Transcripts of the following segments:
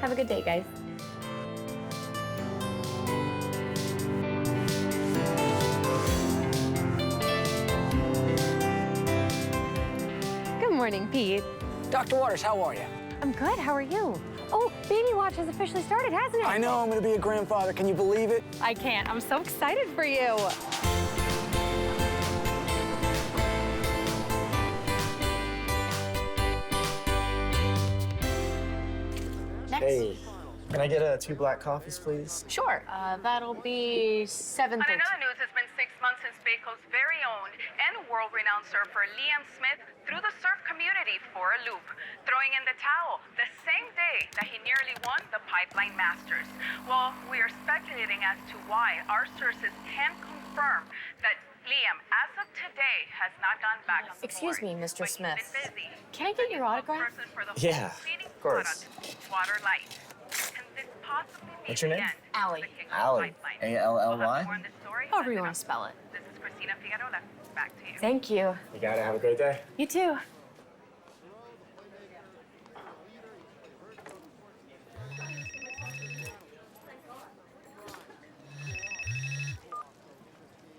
Have a good day, guys. Good morning, Pete. Dr. Waters, how are you? I'm good. How are you? Oh, Baby Watch has officially started, hasn't it? I know I'm gonna be a grandfather. Can you believe it? I can't. I'm so excited for you. Next. Hey, can I get 2 black coffees, please? Sure. That'll be 7:30. On another news, it's been 6 months since Baco's very own and world-renowned surfer Liam Smith threw the surf community for a loop, throwing in the towel the same day that he nearly won the Pipeline Masters. Well, we are speculating as to why our sources can confirm that Liam, as of today, has not gone back on the Excuse board, me, Mr. but he's Smith. been busy. Can I get your autograph? Spokesperson for the Yeah, cleaning of course. product, Water Light. Can this possibly mean What's your name? the end of Allie. the King Allie. Pipeline? A-L-L-Y? We'll have more on this story However you coming want to up. spell it. This is Christina Figueroa. Back to you. Thank you. You got it. Have a great day. You too.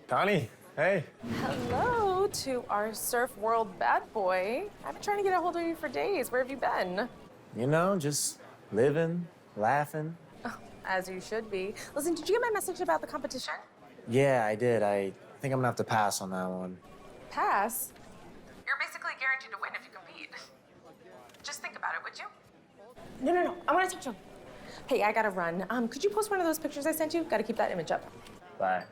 Connie, hey. Hello to our surf world bad boy. I've been trying to get a hold of you for days. Where have you been? You know, just living, laughing. As you should be. Listen, did you get my message about the competition? Yeah, I did. I think I'm gonna have to pass on that one. Pass? You're basically guaranteed to win if you compete. Just think about it, would you? No. I want to touch on. Hey, I gotta run. Could you post one of those pictures I sent you? Gotta keep that image up. Bye.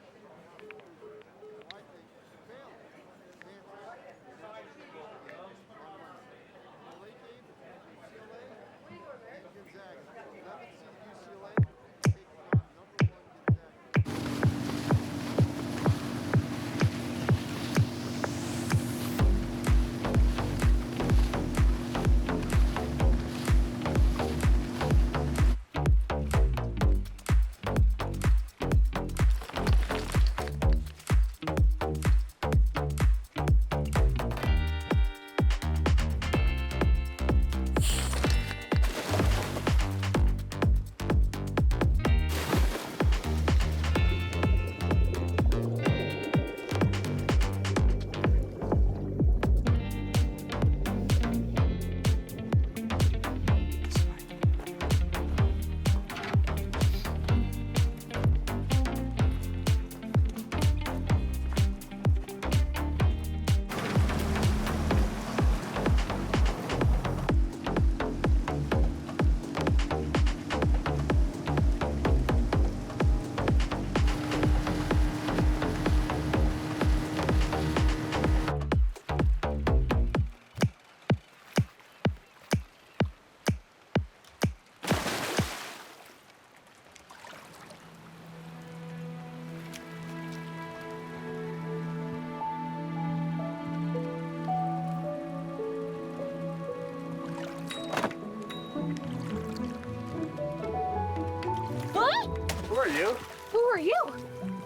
Who are you? Who are you?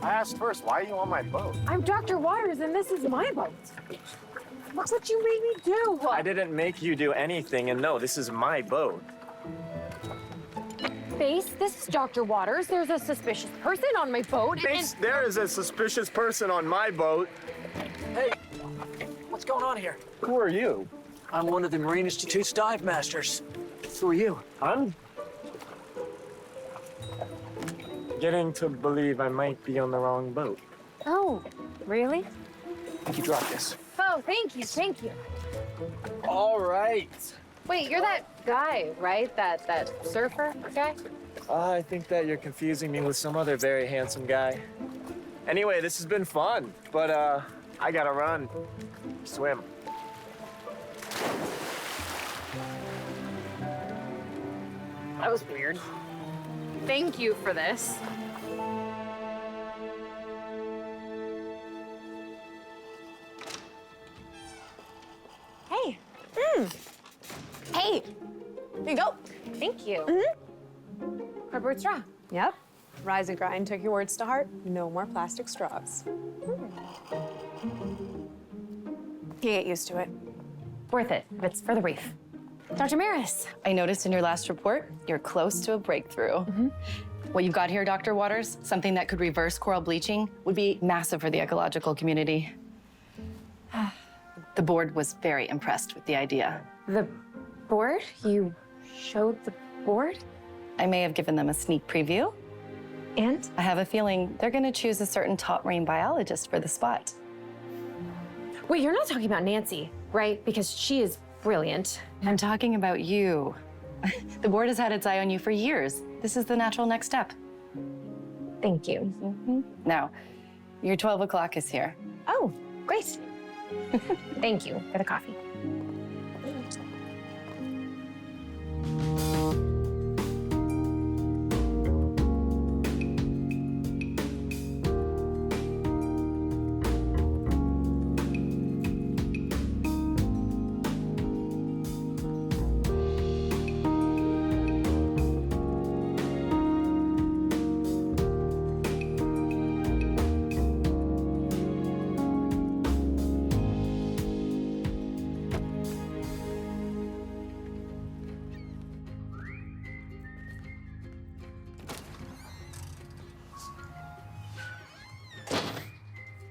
I asked first, why are you on my boat? I'm Dr. Waters, and this is my boat. Look what you made me do. I didn't make you do anything, and no, this is my boat. Face, this is Dr. Waters. There's a suspicious person on my boat. There is a suspicious person on my boat. Hey, what's going on here? Who are you? I'm one of the Marine Institute's dive masters. Who are you? I'm getting to believe I might be on the wrong boat. Oh, really? You drop this. Oh, thank you, thank you. All right. Wait, you're that guy, right? That surfer guy? I think that you're confusing me with some other very handsome guy. Anyway, this has been fun, but I gotta run. Swim. That was weird. Thank you for this. Hey. Hey. Here you go. Thank you. Cardboard straw. Yep. Rise and grind took your words to heart. No more plastic straws. You get used to it. Worth it. It's for the reef. Dr. Maris. I noticed in your last report, you're close to a breakthrough. What you've got here, Dr. Waters, something that could reverse coral bleaching, would be massive for the ecological community. The board was very impressed with the idea. The board? You showed the board? I may have given them a sneak preview. And? I have a feeling they're going to choose a certain top marine biologist for the spot. Wait, you're not talking about Nancy, right? Because she is brilliant. I'm talking about you. The board has had its eye on you for years. This is the natural next step. Thank you. Now, your 12 o'clock is here. Oh, great. Thank you for the coffee.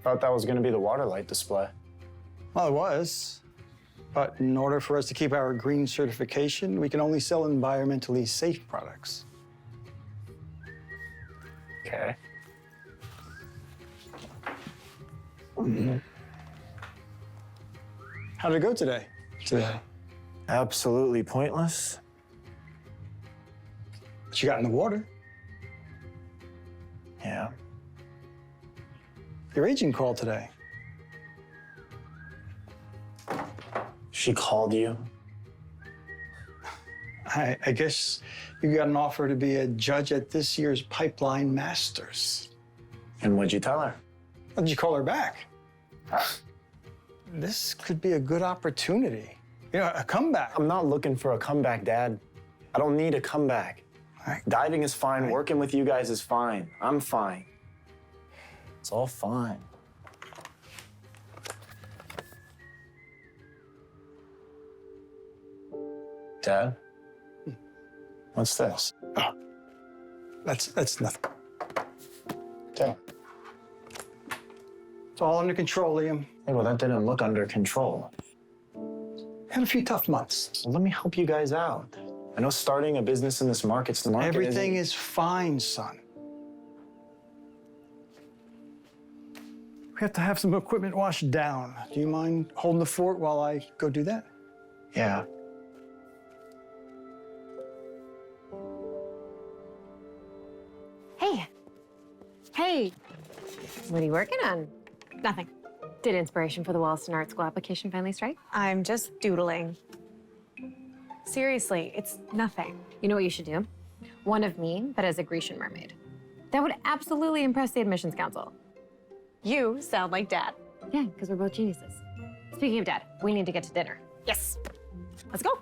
Thought that was going to be the water light display. Well, it was. But in order for us to keep our green certification, we can only sell environmentally safe products. Okay. How'd it go today? Absolutely pointless. But you got in the water. Yeah. Your agent called today. She called you. I guess you got an offer to be a judge at this year's Pipeline Masters. And what'd you tell her? Why did you call her back? This could be a good opportunity. You know, a comeback. I'm not looking for a comeback, Dad. I don't need a comeback. Right. Diving is fine. Working with you guys is fine. I'm fine. It's all fine. Dad? What's this? Oh, that's nothing. Dad. It's all under control, Liam. Hey, well, that didn't look under control. Had a few tough months. Well, let me help you guys out. I know starting a business in this market's the market. Everything is fine, son. We have to have some equipment washed down. Do you mind holding the fort while I go do that? Yeah. Hey. Hey. What are you working on? Nothing. Did inspiration for the Wollaston Art School application finally strike? I'm just doodling. Seriously, it's nothing. You know what you should do? One of me, but as a Grecian mermaid. That would absolutely impress the admissions council. You sound like Dad. Yeah, because we're both geniuses. Speaking of Dad, we need to get to dinner. Yes. Let's go.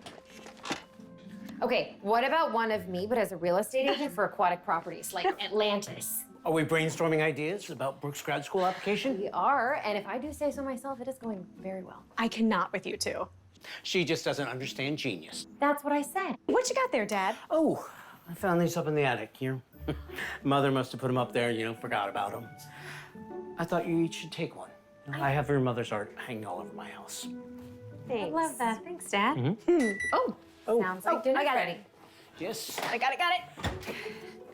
Okay, what about one of me, but as a real estate agent for aquatic properties, like Atlantis? Are we brainstorming ideas about Brooks grad school application? We are, and if I do say so myself, it is going very well. I cannot with you two. She just doesn't understand genius. That's what I said. What you got there, Dad? Oh, I found these up in the attic. Your mother must have put them up there, forgot about them. I thought you each should take one. I have your mother's art hanging all over my house. Thanks. I love that. Thanks, Dad. Oh, Sounds like dinner's I got ready. it. Yes. I got it.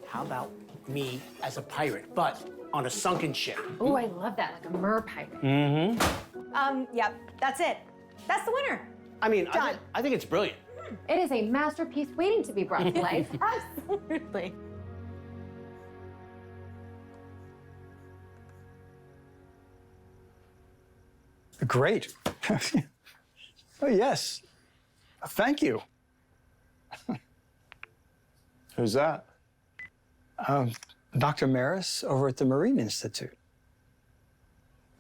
How about me as a pirate, but on a sunken ship? Oh, I love that, like a mer pirate. Yep, that's it. That's the winner. I mean, Done. I think it's brilliant. It is a masterpiece waiting to be brought to life. Absolutely. Great. Oh, yes. Thank you. Who's that? Dr. Maris over at the Marine Institute.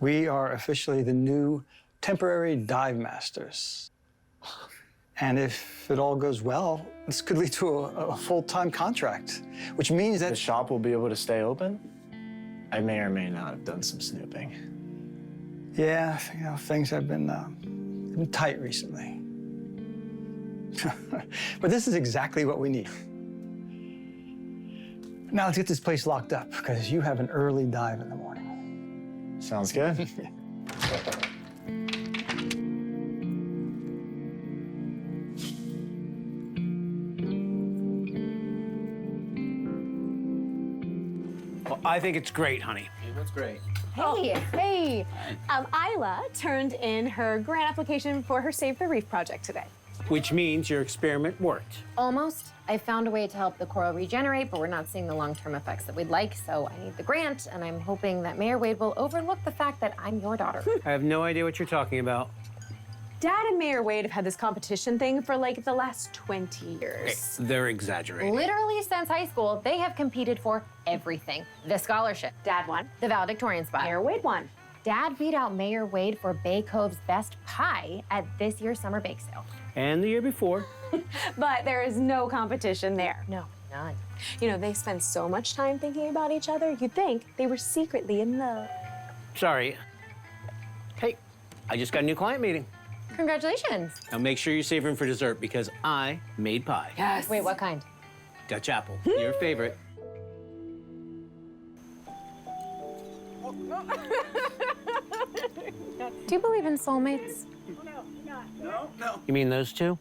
We are officially the new temporary dive masters. And if it all goes well, this could lead to a full-time contract, which means The that shop will be able to stay open? I may or may not have done some snooping. yeah, things have been tight recently. But this is exactly what we need. Now let's get this place locked up because you have an early dive in the morning. Sounds good. Well, I think it's great, honey. That's great. Hey, Hey, Isla turned in her grant application for her Save the Reef project today. Which means your experiment worked. almost. I found a way to help the coral regenerate, but we're not seeing the long-term effects that we'd like, so I need the grant, and I'm hoping that Mayor Wade will overlook the fact that I'm your daughter. I have no idea what you're talking about. Dad and Mayor Wade have had this competition thing for like the last 20 years. They're exaggerating. Literally since high school, they have competed for everything. The scholarship, Dad won. the valedictorian spot. Mayor Wade won. Dad beat out Mayor Wade for Bay Cove's best pie at this year's summer bake sale. And the year before. But there is no competition there. No, none. You know, they spend so much time thinking about each other, you'd think they were secretly in love. Sorry. Hey, I just got a new client meeting. Congratulations. Now make sure you save room for dessert because I made pie. Yes. Wait, what kind? Dutch apple, your favorite. Do you believe in soulmates? You mean those two?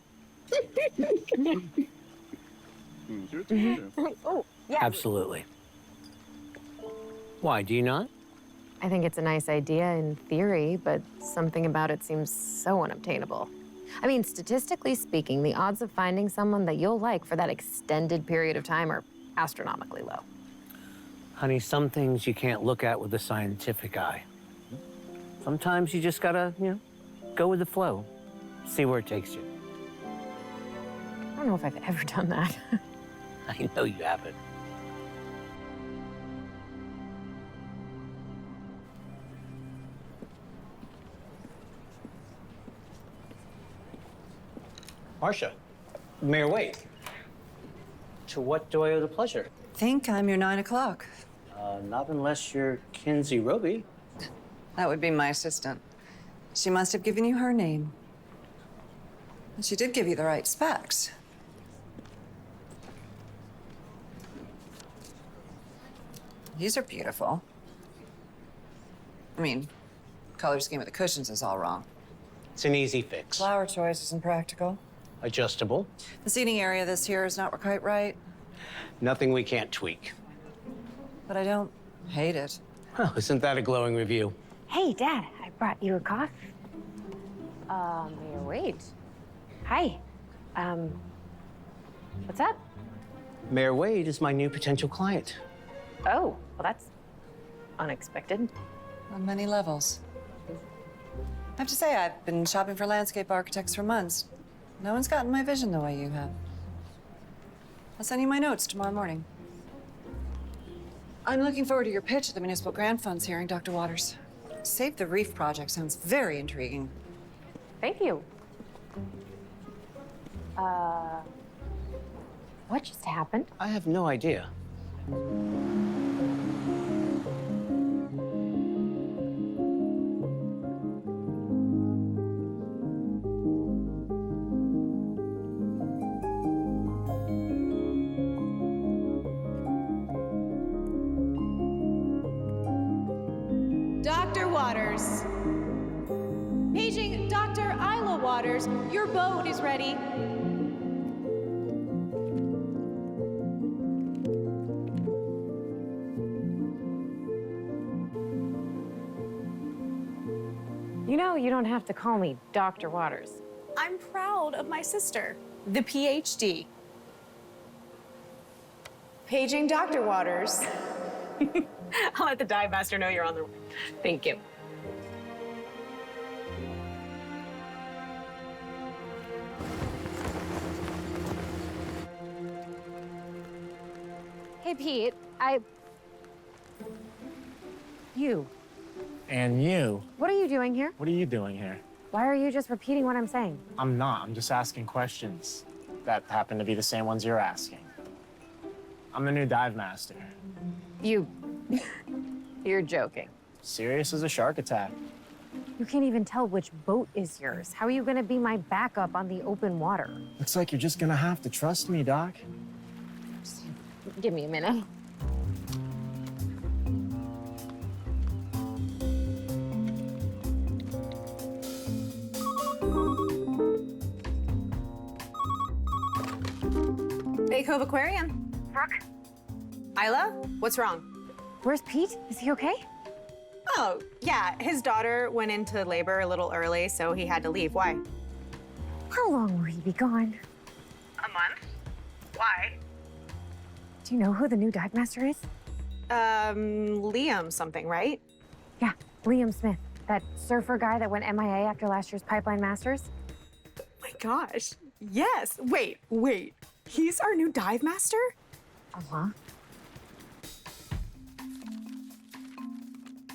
Oh, yeah. Absolutely. Why, do you not? I think it's a nice idea in theory, but something about it seems so unobtainable. I mean, statistically speaking, the odds of finding someone that you'll like for that extended period of time are astronomically low. Honey, some things you can't look at with a scientific eye. Sometimes you just gotta, go with the flow. See where it takes you. I don't know if I've ever done that. I know you haven't. Marcia, Mayor Wade, to what do I owe the pleasure? Think I'm your 9 o'clock. Not unless you're Kinsey Roby. That would be my assistant. She must have given you her name. And she did give you the right specs. These are beautiful. I mean, color scheme of the cushions is all wrong. It's an easy fix. Flower choice isn't practical. Adjustable. The seating area this year is not quite right, Nothing we can't tweak. but I don't hate it. Well, isn't that a glowing review? Hey, Dad, I brought you a coffee. Mayor Wade. Hi. What's up? Mayor Wade is my new potential client. Oh, well, that's unexpected. On many levels. I have to say, I've been shopping for landscape architects for months. No one's gotten my vision the way you have. I'll send you my notes tomorrow morning. I'm looking forward to your pitch at the Municipal Grant Funds hearing, Dr. Waters. Save the Reef project sounds very intriguing. Thank you. What just happened? I have no idea. Dr. Waters. Paging Dr. Isla Waters, your boat is ready. You know, you don't have to call me Dr. Waters. I'm proud of my sister, the PhD. Paging Dr. Waters. I'll let the dive master know you're on the way. Thank you. Hey, Pete, You. And you? What are you doing here? What are you doing here? Why are you just repeating what I'm saying? I'm not. I'm just asking questions that happen to be the same ones you're asking. I'm the new dive master. You're joking. Serious as a shark attack. You can't even tell which boat is yours. How are you gonna be my backup on the open water? Looks like you're just gonna have to trust me, Doc. Give me a minute. Bay Cove Aquarium. Brooke? Isla, what's wrong? Where's Pete? Is he okay? Oh, yeah, his daughter went into labor a little early, so he had to leave. Why? How long will he be gone? A month? Why? Do you know who the new dive master is? Liam something, right? Yeah, Liam Smith. That surfer guy that went MIA after last year's Pipeline Masters. Oh my gosh, yes. Wait. He's our new dive master? Uh-huh.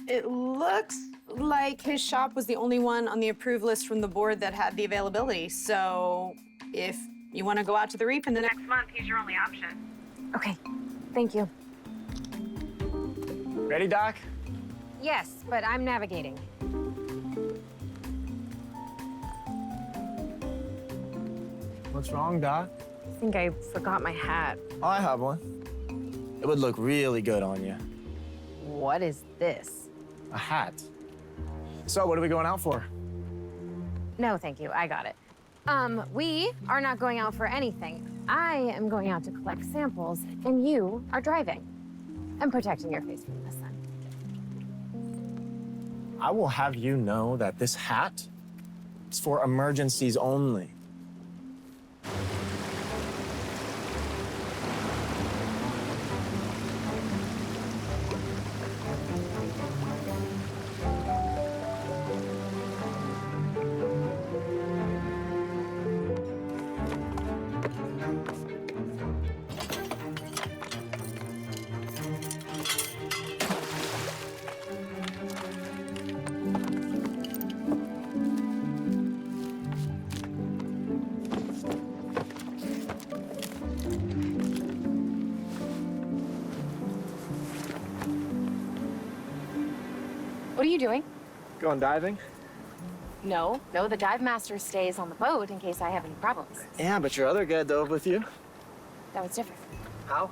It looks like his shop was the only one on the approved list from the board that had the availability. So if you want to go out to the reef in the next... Next month, he's your only option. Okay, thank you. Ready, Doc? Yes, but I'm navigating. What's wrong, Doc? I think I forgot my hat. Oh, I have one. It would look really good on you. What is this? A hat. So, what are we going out for? No, thank you. I got it. We are not going out for anything. I am going out to collect samples, and you are driving and protecting your face from the sun. I will have you know that this hat is for emergencies only. What are you doing? Going diving? No, the dive master stays on the boat in case I have any problems. Yeah, but your other guy dove with you. That was different. How?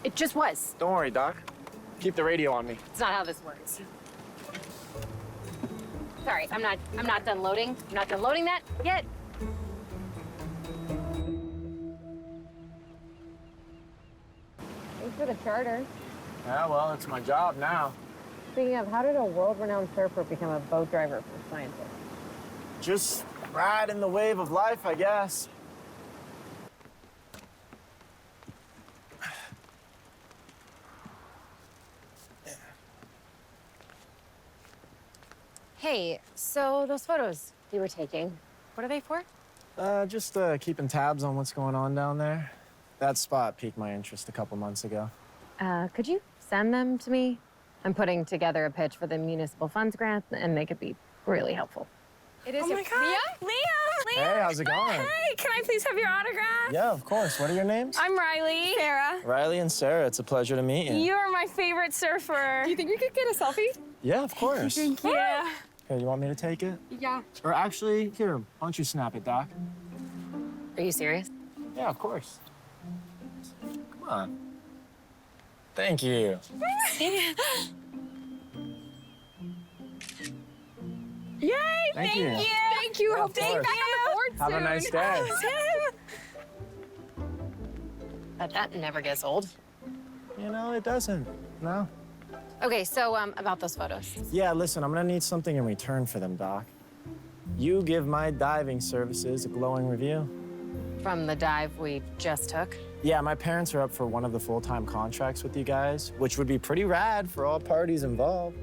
It just was. Don't worry, Doc. Keep the radio on me. It's not how this works. Sorry, I'm not done loading. I'm not done loading that yet. Thanks for the charter. Yeah, well, it's my job now. Speaking of, how did a world-renowned surfer become a boat driver for scientists? Just riding the wave of life, I guess. Hey, so those photos you were taking, what are they for? Just keeping tabs on what's going on down there. That spot piqued my interest a couple months ago. Could you send them to me? I'm putting together a pitch for the municipal funds grant, and they could be really helpful. It is Oh my God. Liam! Hey, how's it going? Hey, can I please have your autograph? Yeah, of course. What are your names? I'm Riley. Sarah. Riley and Sarah. It's a pleasure to meet you. You're my favorite surfer. Do you think we could get a selfie? Yeah, of course. Thank you. Yeah. Here, you want me to take it? Yeah. Or actually, here, why don't you snap it, Doc? Are you serious? Yeah, of course. Come on. Thank you. Yay! Thank you. Thank you. Yeah, Hope to see you course. back on the board Have soon. a nice day. That never gets old. You know, it doesn't. No. Okay, so about those photos. Yeah, listen, I'm gonna need something in return for them, Doc. You give my diving services a glowing review. From the dive we just took. Yeah, my parents are up for one of the full-time contracts with you guys, which would be pretty rad for all parties involved.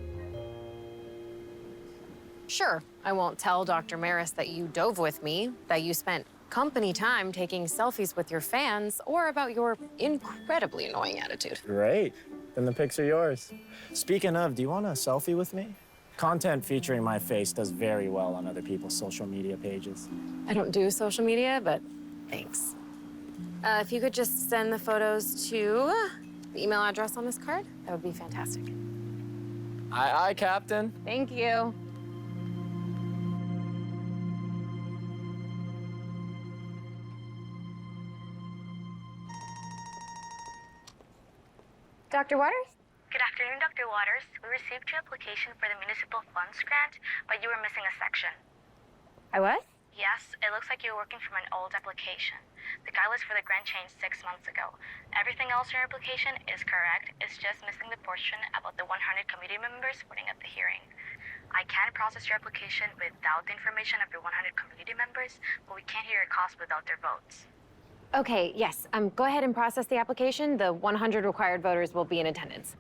Sure, I won't tell Dr. Maris that you dove with me, that you spent company time taking selfies with your fans, or about your incredibly annoying attitude. Great. Then the pics are yours. Speaking of, do you want a selfie with me? Content featuring my face does very well on other people's social media pages. I don't do social media, but thanks. If you could just send the photos to the email address on this card, that would be fantastic. Aye, aye, Captain. Thank you. Dr. Waters? Good afternoon, Dr. Waters. We received your application for the municipal funds grant, but you were missing a section. I was? Yes, it looks like you were working from an old application. The guidelines for the grant changed 6 months ago. Everything else in your application is correct. It's just missing the portion about the 100 committee members voting at the hearing. I can process your application without the information of your 100 committee members, but we can't hear your cost without their votes. Okay, yes. Go ahead and process the application. The 100 required voters will be in attendance.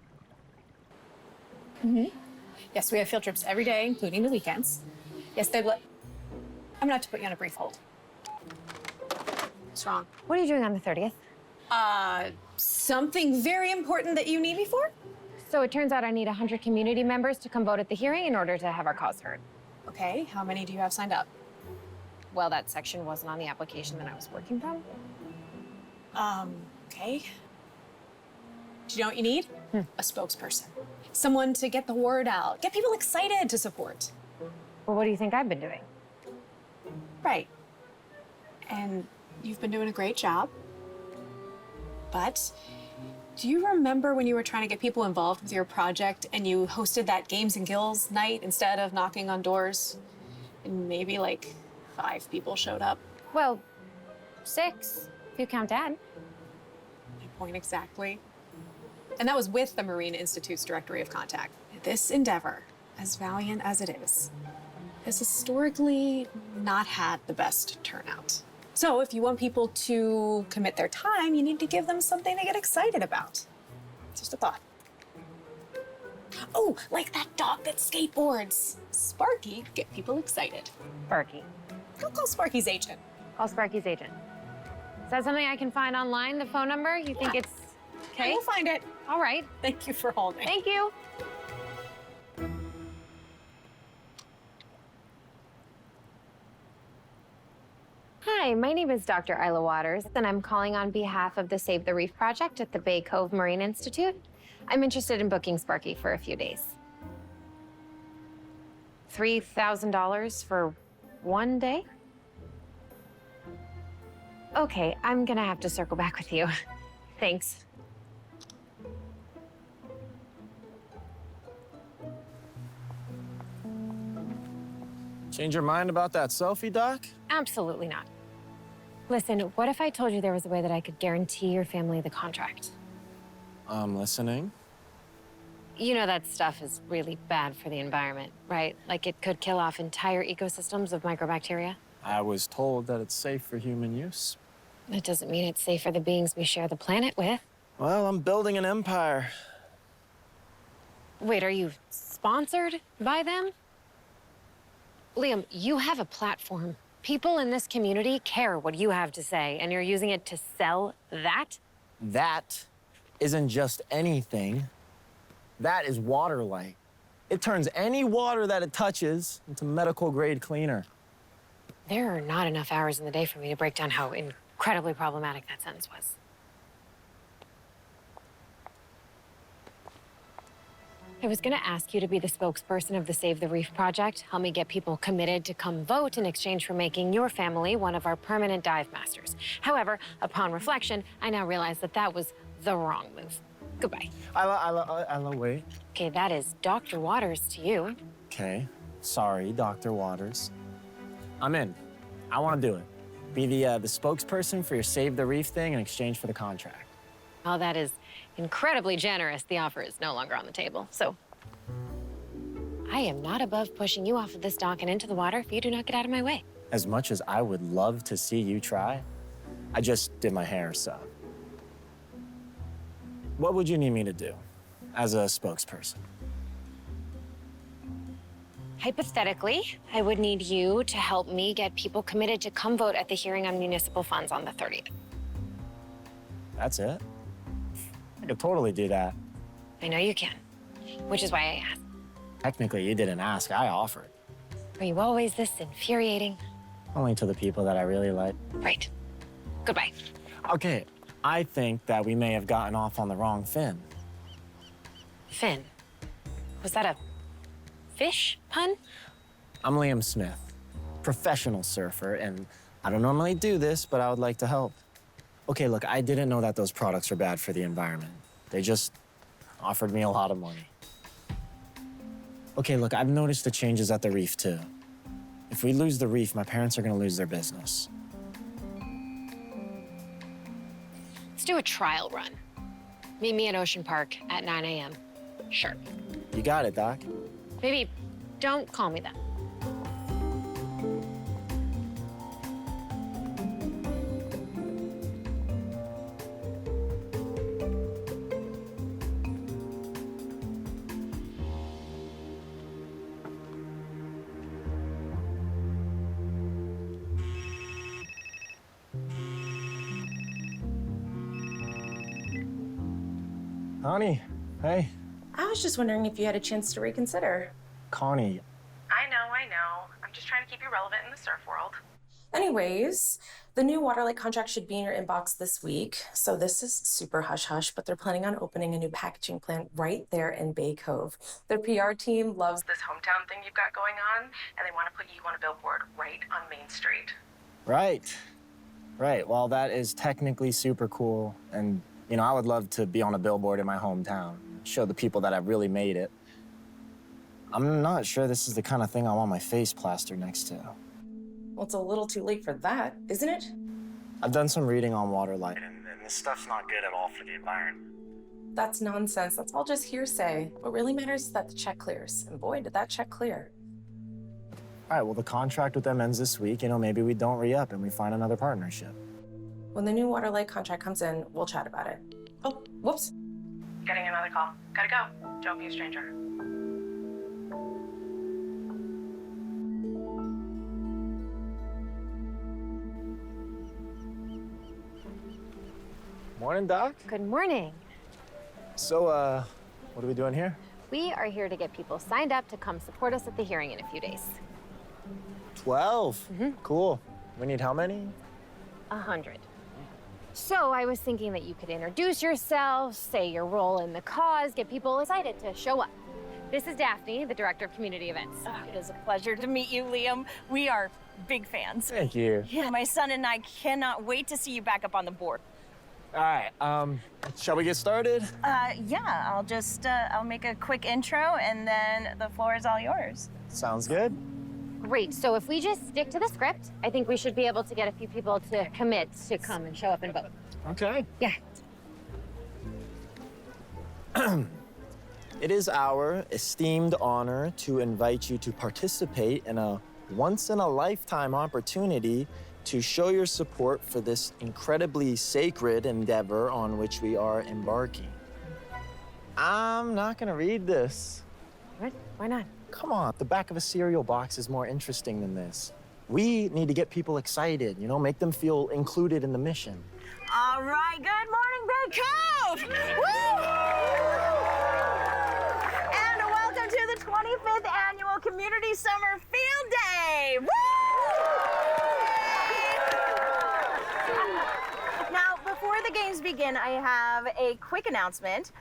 Yes, we have field trips every day, including the weekends. Yes, I'm gonna have to put you on a brief hold. What's wrong? What are you doing on the 30th? Something very important that you need me for? So it turns out I need 100 community members to come vote at the hearing in order to have our cause heard. Okay, how many do you have signed up? Well, that section wasn't on the application that I was working from. Okay. Do you know what you need? A spokesperson. Someone to get the word out, get people excited to support. Well, what do you think I've been doing? Right. And you've been doing a great job. But do you remember when you were trying to get people involved with your project and you hosted that Games and Gills night instead of knocking on doors? And maybe like 5 people showed up? Well, 6, if you count Dad. My point exactly. And that was with the Marine Institute's Directory of Contact. This endeavor, as valiant as it is, has historically not had the best turnout. So if you want people to commit their time, you need to give them something to get excited about. Just a thought. Oh, like that dog that skateboards. Sparky, get people excited. Sparky. Go call Sparky's agent. Call Sparky's agent. Is that something I can find online, the phone number? You think it's okay? We'll find it. All right. Thank you for holding. Thank you. Hi, my name is Dr. Isla Waters, and I'm calling on behalf of the Save the Reef project at the Bay Cove Marine Institute. I'm interested in booking Sparky for a few days. $3,000 for one day? Okay, I'm gonna have to circle back with you. Thanks. Change your mind about that selfie, Doc? Absolutely not. Listen, what if I told you there was a way that I could guarantee your family the contract? I'm listening. You know that stuff is really bad for the environment, right? Like it could kill off entire ecosystems of microbacteria. I was told that it's safe for human use. That doesn't mean it's safe for the beings we share the planet with. Well, I'm building an empire. Wait, are you sponsored by them? Liam, you have a platform. People in this community care what you have to say, and you're using it to sell that? That isn't just anything. That is water light. It turns any water that it touches into medical grade cleaner. There are not enough hours in the day for me to break down how incredibly problematic that sentence was. I was gonna ask you to be the spokesperson of the Save the Reef project, help me get people committed to come vote in exchange for making your family one of our permanent dive masters. However, upon reflection, I now realize that that was the wrong move. Goodbye. Isla, wait. Okay, that is Dr. Waters to you. Okay, sorry, Dr. Waters. I'm in. I want to do it. Be the spokesperson for your Save the Reef thing in exchange for the contract. Well, that is incredibly generous. The offer is no longer on the table, so I am not above pushing you off of this dock and into the water if you do not get out of my way. As much as I would love to see you try, I just did my hair, so. What would you need me to do as a spokesperson? Hypothetically, I would need you to help me get people committed to come vote at the hearing on municipal funds on the 30th. That's it? I could totally do that. I know you can, which is why I asked. Technically, you didn't ask, I offered. Are you always this infuriating? Only to the people that I really like. Right. Goodbye. Okay, I think that we may have gotten off on the wrong fin. Finn, was that a fish pun? I'm Liam Smith, professional surfer, and I don't normally do this, but I would like to help. Okay, look, I didn't know that those products are bad for the environment. They just offered me a lot of money. Okay, look, I've noticed the changes at the reef, too. If we lose the reef, my parents are gonna lose their business. Let's do a trial run. Meet me at Ocean Park at 9 a.m. Sure. You got it, Doc. Maybe don't call me that. Connie, hey. I was just wondering if you had a chance to reconsider. Connie, I know. I'm just trying to keep you relevant in the surf world. Anyways, the new Waterlight contract should be in your inbox this week. So this is super hush-hush, but they're planning on opening a new packaging plant right there in Bay Cove. Their PR team loves this hometown thing you've got going on, and they want to put you on a billboard right on Main Street. right. Right, well, that is technically super cool, and, you know, I would love to be on a billboard in my hometown, show the people that I've really made it. I'm not sure this is the kind of thing I want my face plastered next to. Well, it's a little too late for that, isn't it? I've done some reading on Waterlight, and this stuff's not good at all for the environment. That's nonsense. That's all just hearsay. What really matters is that the check clears. And boy, did that check clear. All right, well, the contract with them ends this week. You know, maybe we don't re-up and we find another partnership. When the new Waterlight contract comes in, we'll chat about it. Oh, whoops. Getting another call. Gotta go. Don't be a stranger. Morning, Doc. Good morning. So, what are we doing here? We are here to get people signed up to come support us at the hearing in a few days. 12. Cool. We need how many? 100. So I was thinking that you could introduce yourself, say your role in the cause, get people excited to show up. This is Daphne, the Director of Community Events. It is a pleasure to meet you, Liam. We are big fans. Thank you. Yeah, my son and I cannot wait to see you back up on the board. All right, shall we get started? Yeah, I'll just, I'll make a quick intro and then the floor is all yours. Sounds good. Great, so if we just stick to the script, I think we should be able to get a few people to commit to come and show up and vote. Okay. Yeah. It is our esteemed honor to invite you to participate in a once-in-a-lifetime opportunity to show your support for this incredibly sacred endeavor on which we are embarking. I'm not gonna read this. What? Why not? Come on, the back of a cereal box is more interesting than this. We need to get people excited, you know, make them feel included in the mission. All right, good morning, Bay Cove! Woo! And welcome to the 25th Annual Community Summer Field Day! Woo! Now, before the games begin, I have a quick announcement.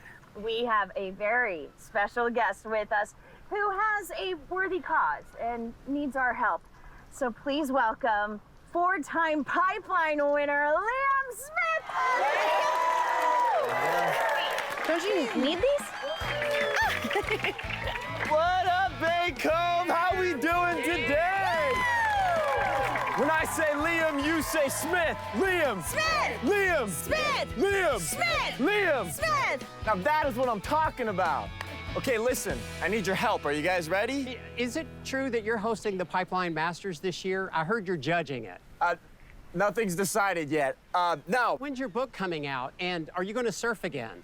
We have a very special guest with us who has a worthy cause and needs our help. So please welcome four-time Pipeline winner, Liam Smith! Don't you need these? What up, Bay Cove? How we doing today? When I say Liam, you say Smith. Liam. Smith! Liam. Smith! Liam. Smith! Liam. Smith! Now that is what I'm talking about. Okay, listen, I need your help. Are you guys ready? Is it true that you're hosting the Pipeline Masters this year? I heard you're judging it. Nothing's decided yet. No. When's your book coming out? And are you going to surf again?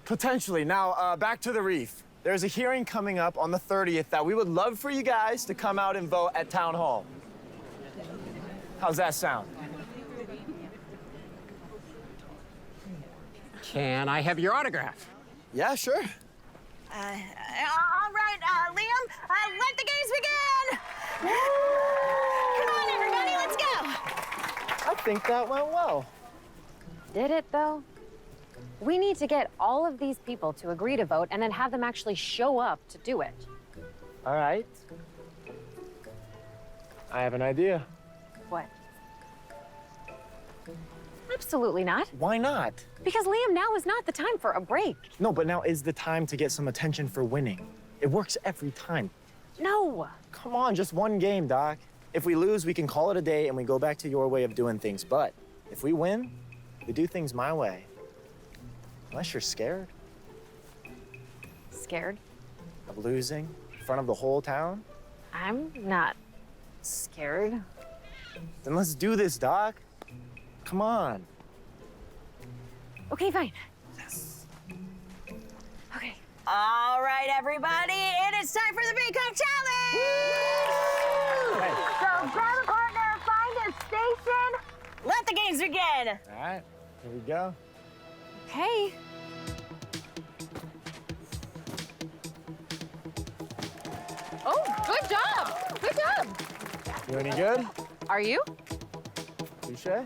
Potentially. Now, back to the reef. There's a hearing coming up on the 30th that we would love for you guys to come out and vote at Town Hall. How's that sound? Can I have your autograph? Yeah, sure. All right, Liam, let the games begin! Come on, everybody, let's go! I think that went well. Did it, though? We need to get all of these people to agree to vote and then have them actually show up to do it. All right. I have an idea. What? Absolutely not. Why not? Because Liam, now is not the time for a break. No, but now is the time to get some attention for winning. It works every time. No. Come on, just one game, Doc. If we lose, we can call it a day and we go back to your way of doing things. But if we win, we do things my way. Unless you're scared Scared? of losing in front of the whole town, I'm not scared. then let's do this, Doc. Come on. Okay, fine. Okay. All right, everybody, it is time for the Bake Off Challenge! So grab a partner, find a station, let the games begin! All right, here we go. Okay. Oh, good job. Good job. You any good? Are you? Touche?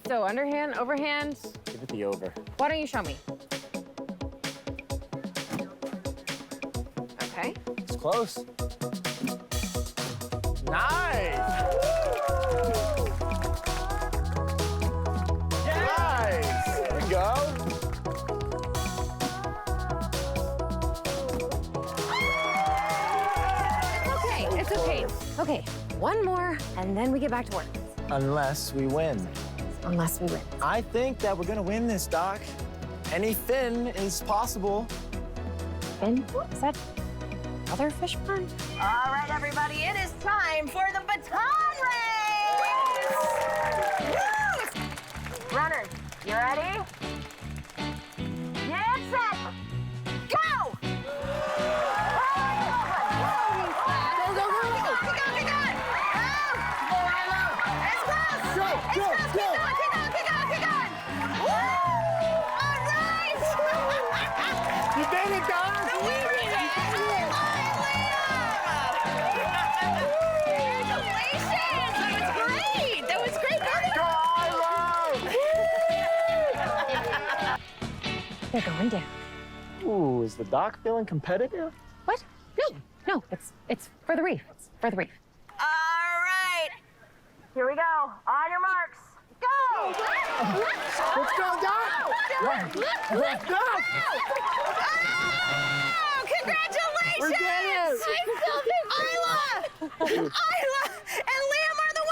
So underhand, overhand. Give it the over. Why don't you show me? Okay. It's close. Nice! Nice! Here we go. Okay, it's okay. Okay, one more, and then we get back to work. Unless we win. Unless we win. I think that we're gonna win this, Doc. Any fin is possible. Finn? Is that other fish pond? All right, everybody, it is time for the baton race! Woo! Runners, you ready? Get set! Go! You did it, Doc! They're going down. Ooh, is the Doc feeling competitive? What? No, it's for the reef. It's for the reef. All right. Here we go. On your marks. Go! Let's go, Doc! Let's go! Oh, congratulations! We did it! Isla and Liam are the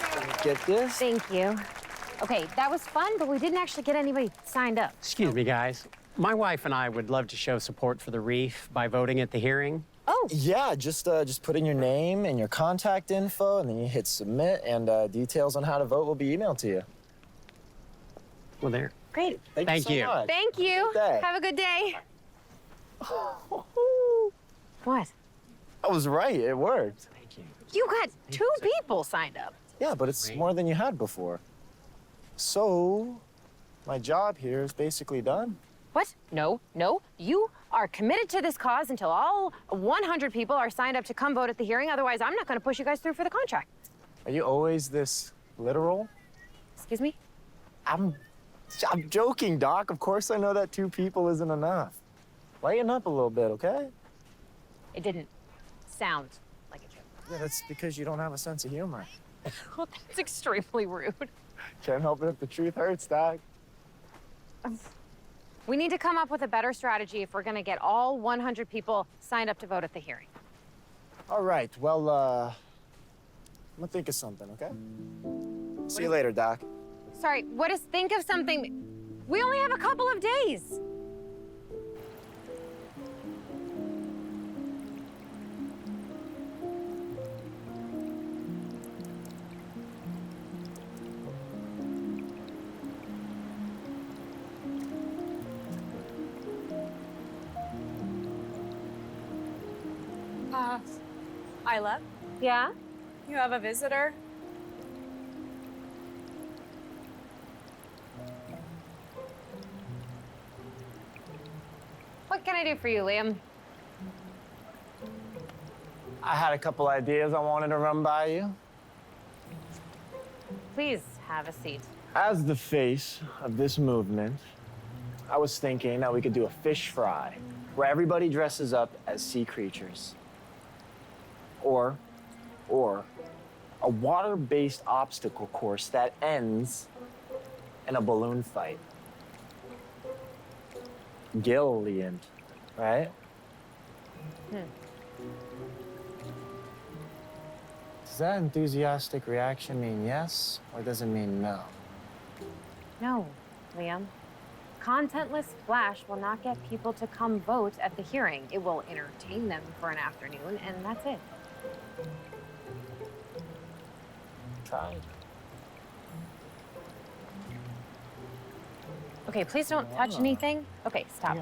winners! Get this? Thank you. Okay, that was fun, but we didn't actually get anybody signed up. Excuse me, guys. My wife and I would love to show support for the reef by voting at the hearing. Oh. Yeah, just put in your name and your contact info, and then you hit submit, and details on how to vote will be emailed to you. Well, there. Great. Thank you. so much. Thank you. Good day. Have a good day. What? I was right. It worked. Thank you. You got 2 people signed up. Yeah, but it's more than you had before. So, my job here is basically done. What? No. You are committed to this cause until all 100 people are signed up to come vote at the hearing. Otherwise, I'm not going to push you guys through for the contract. Are you always this literal? Excuse me? I'm joking, Doc. Of course I know that 2 people isn't enough. Lighten up a little bit, okay? It didn't sound like a joke. Yeah, that's because you don't have a sense of humor. Well, that's extremely rude. Can't help it if the truth hurts, Doc. We need to come up with a better strategy if we're going to get all 100 people signed up to vote at the hearing. All right, well, I'm gonna think of something, okay? See you later, Doc. Sorry, what is think of something? We only have a couple of days. Isla, Yeah? you have a visitor? What can I do for you, Liam? I had a couple ideas I wanted to run by you. Please have a seat. As the face of this movement, I was thinking that we could do a fish fry where everybody dresses up as sea creatures. Or a water-based obstacle course that ends in a balloon fight. Gilliant, right? Does that enthusiastic reaction mean yes, or does it mean no? No, Liam. Contentless flash will not get people to come vote at the hearing. It will entertain them for an afternoon, and that's it. Tried. Okay, please don't touch anything. Okay, stop.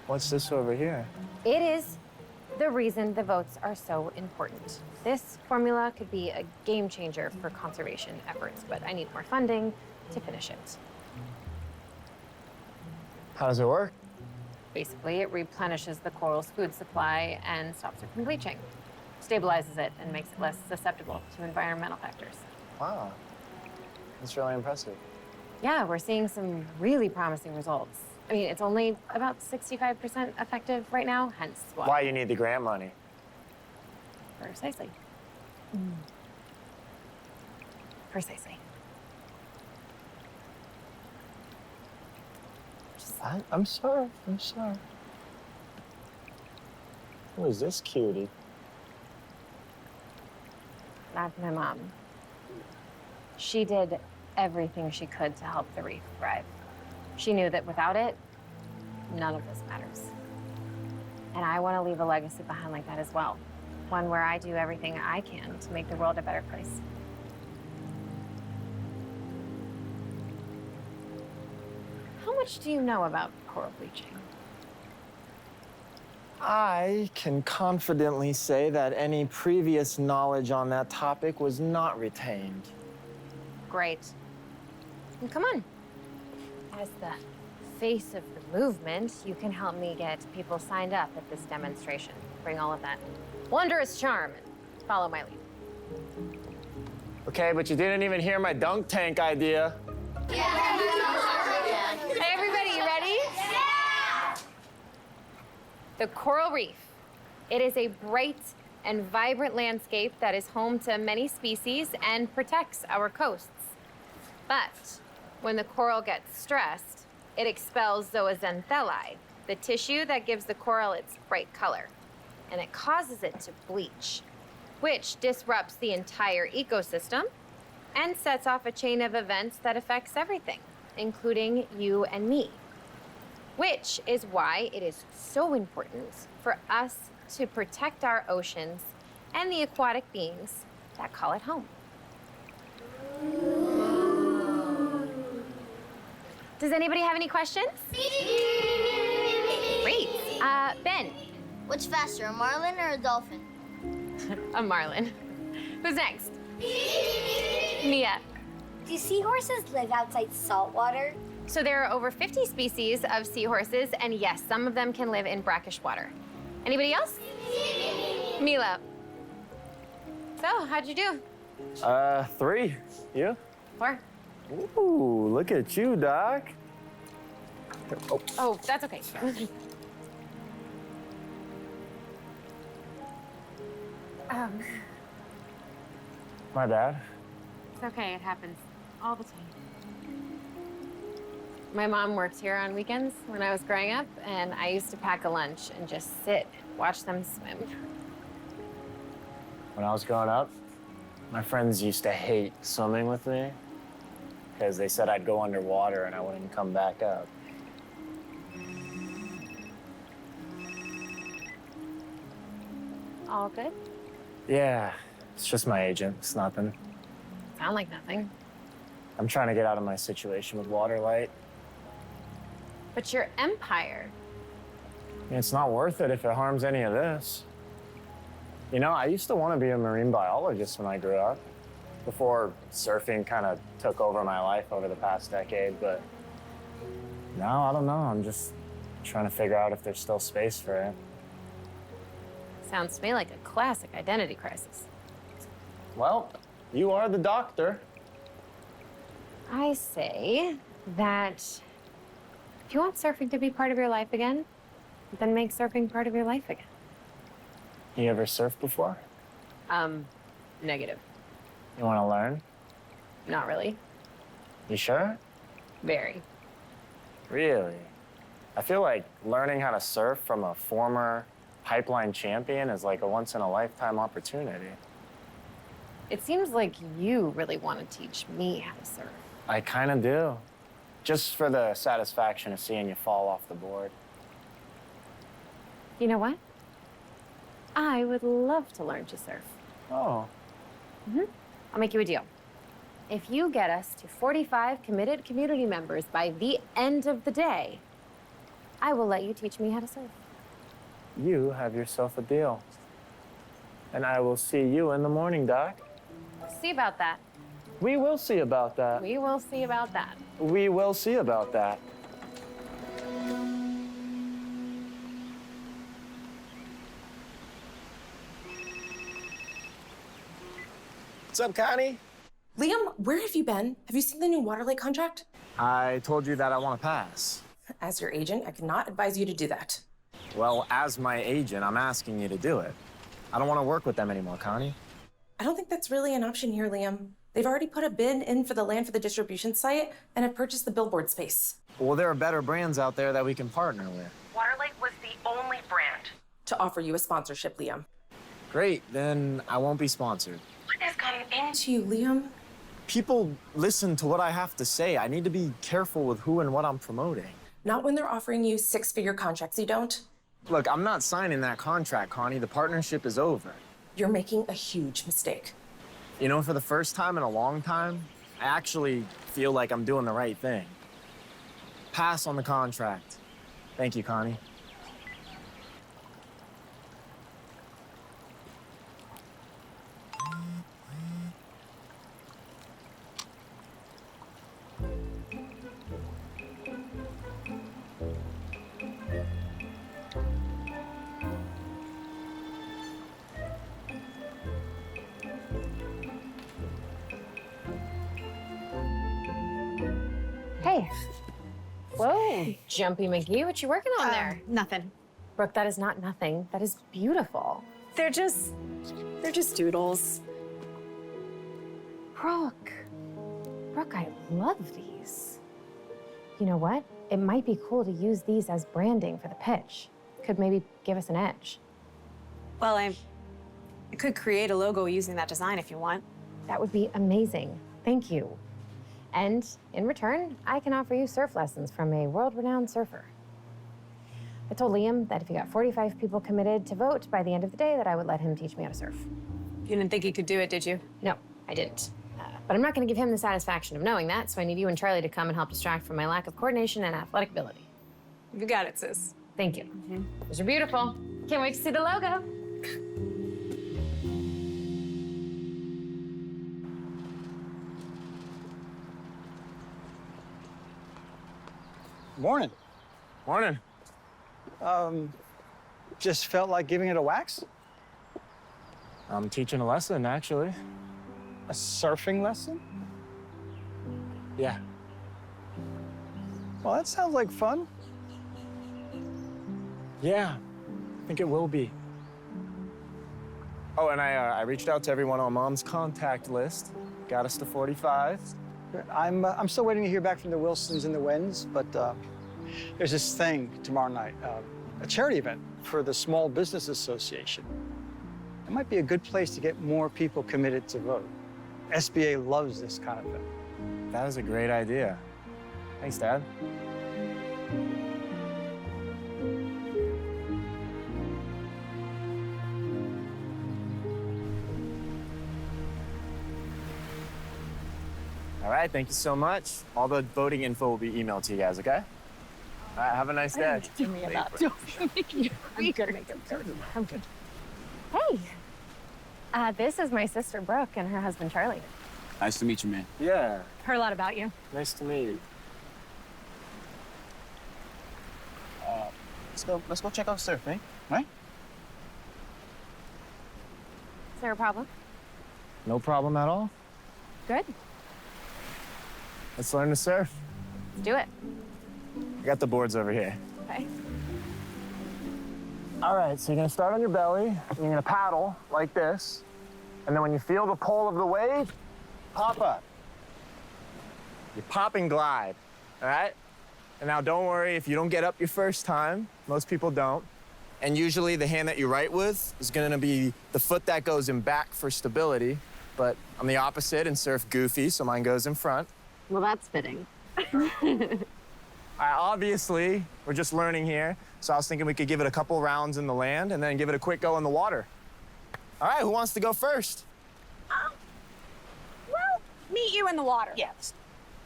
What's this over here? It is the reason the votes are so important. This formula could be a game changer for conservation efforts, but I need more funding to finish it. How does it work? Basically, it replenishes the coral's food supply and stops it from bleaching, stabilizes it, and makes it less susceptible to environmental factors. Wow, that's really impressive. Yeah, we're seeing some really promising results. I mean, it's only about 65% effective right now, hence Why you need the grant money? Precisely. Precisely. I'm sorry. Who is this cutie? That's my mom. She did everything she could to help the reef thrive. She knew that without it, none of this matters. And I want to leave a legacy behind like that as well. One where I do everything I can to make the world a better place. How much do you know about coral bleaching? I can confidently say that any previous knowledge on that topic was not retained. Great. And come on. As the face of the movement, you can help me get people signed up at this demonstration. Bring all of that wondrous charm and follow my lead. Okay, but you didn't even hear my dunk tank idea. Hey, everybody, you ready? Yeah! The coral reef. It is a bright and vibrant landscape that is home to many species and protects our coasts. But when the coral gets stressed, it expels zooxanthellae, the tissue that gives the coral its bright color, and it causes it to bleach, which disrupts the entire ecosystem and sets off a chain of events that affects everything, including you and me. Which is why it is so important for us to protect our oceans and the aquatic beings that call it home. Does anybody have any questions? Great. Ben. What's faster, a marlin or a dolphin? A marlin. Who's next? Mia. Do seahorses live outside salt water? So there are over 50 species of seahorses, and yes, some of them can live in brackish water. Anybody else? Mila. So, how'd you do? 3. You? 4. Ooh, look at you, Doc. Oh, that's okay. My bad. It's okay, it happens all the time. My mom worked here on weekends when I was growing up, and I used to pack a lunch and just sit and watch them swim. When I was growing up, my friends used to hate swimming with me. because they said I'd go underwater and I wouldn't come back up. All good? Yeah, it's just my agent. It's nothing. Sound like nothing. I'm trying to get out of my situation with Waterlight. But your empire. It's not worth it if it harms any of this. You know, I used to want to be a marine biologist when I grew up, before surfing kind of took over my life over the past decade, but now, I don't know. I'm just trying to figure out if there's still space for it. Sounds to me like a classic identity crisis. Well, you are the doctor. I say that if you want surfing to be part of your life again, then make surfing part of your life again. You ever surfed before? Negative. You want to learn? Not really. You sure? Very. Really? I feel like learning how to surf from a former pipeline champion is like a once-in-a-lifetime opportunity. It seems like you really want to teach me how to surf. I kind of do. Just for the satisfaction of seeing you fall off the board. You know what? I would love to learn to surf. Oh. I'll make you a deal. If you get us to 45 committed community members by the end of the day, I will let you teach me how to surf. You have yourself a deal. And I will see you in the morning, Doc. See about that. We will see about that. We will see about that. We will see about that. What's up, Connie? Liam, where have you been? Have you seen the new Waterlight contract? I told you that I want to pass. As your agent, I cannot advise you to do that. Well, as my agent, I'm asking you to do it. I don't want to work with them anymore, Connie. I don't think that's really an option here, Liam. They've already put a bid in for the land for the distribution site and have purchased the billboard space. Well, there are better brands out there that we can partner with. Waterlight was the only brand to offer you a sponsorship, Liam. Great, then I won't be sponsored. What has gotten into you, Liam? People listen to what I have to say. I need to be careful with who and what I'm promoting. Not when they're offering you six-figure contracts, you don't. Look, I'm not signing that contract, Connie. The partnership is over. You're making a huge mistake. You know, for the first time in a long time, I actually feel like I'm doing the right thing. Pass on the contract. Thank you, Connie. Hey. Whoa, Jumpy McGee, what you working on there? Nothing. Brooke, that is not nothing. That is beautiful. They're just doodles. Brooke, I love these. You know what? It might be cool to use these as branding for the pitch. Could maybe give us an edge. Well, I could create a logo using that design if you want. That would be amazing. Thank you. And in return, I can offer you surf lessons from a world-renowned surfer. I told Liam that if he got 45 people committed to vote by the end of the day, that I would let him teach me how to surf. You didn't think he could do it, did you? No, I didn't. But I'm not going to give him the satisfaction of knowing that, so I need you and Charlie to come and help distract from my lack of coordination and athletic ability. You got it, sis. Thank you. Those are beautiful. Can't wait to see the logo. Morning. Morning. Just felt like giving it a wax? I'm teaching a lesson, actually. A surfing lesson? Yeah. Well, that sounds like fun. Yeah, I think it will be. Oh, and I reached out to everyone on Mom's contact list. Got us to 45. I'm still waiting to hear back from the Wilsons and the Wens, but there's this thing tomorrow night, a charity event for the Small Business Association. It might be a good place to get more people committed to vote. SBA loves this kind of thing. That is a great idea. Thanks, Dad. All right, thank you so much. All the voting info will be emailed to you guys, okay? All right, have a nice day. I'm good. Hey, this is my sister Brooke and her husband Charlie. Nice to meet you, man. Yeah, Heard a lot about you. nice to meet you. Let's go check out surf, eh? Right? Is there a problem? No problem at all. Good. Let's learn to surf. Let's do it. I got the boards over here. Okay. All right, so you're gonna start on your belly, and you're gonna paddle like this, and then when you feel the pull of the wave, pop up. You pop and glide, all right? And now don't worry if you don't get up your first time. Most people don't. And usually the hand that you write with is gonna be the foot that goes in back for stability, but I'm the opposite and surf goofy, so mine goes in front. Well, that's fitting. Obviously, we're just learning here, so I was thinking we could give it a couple rounds in the land and then give it a quick go in the water. All right, who wants to go first? Well, meet you in the water. Yes.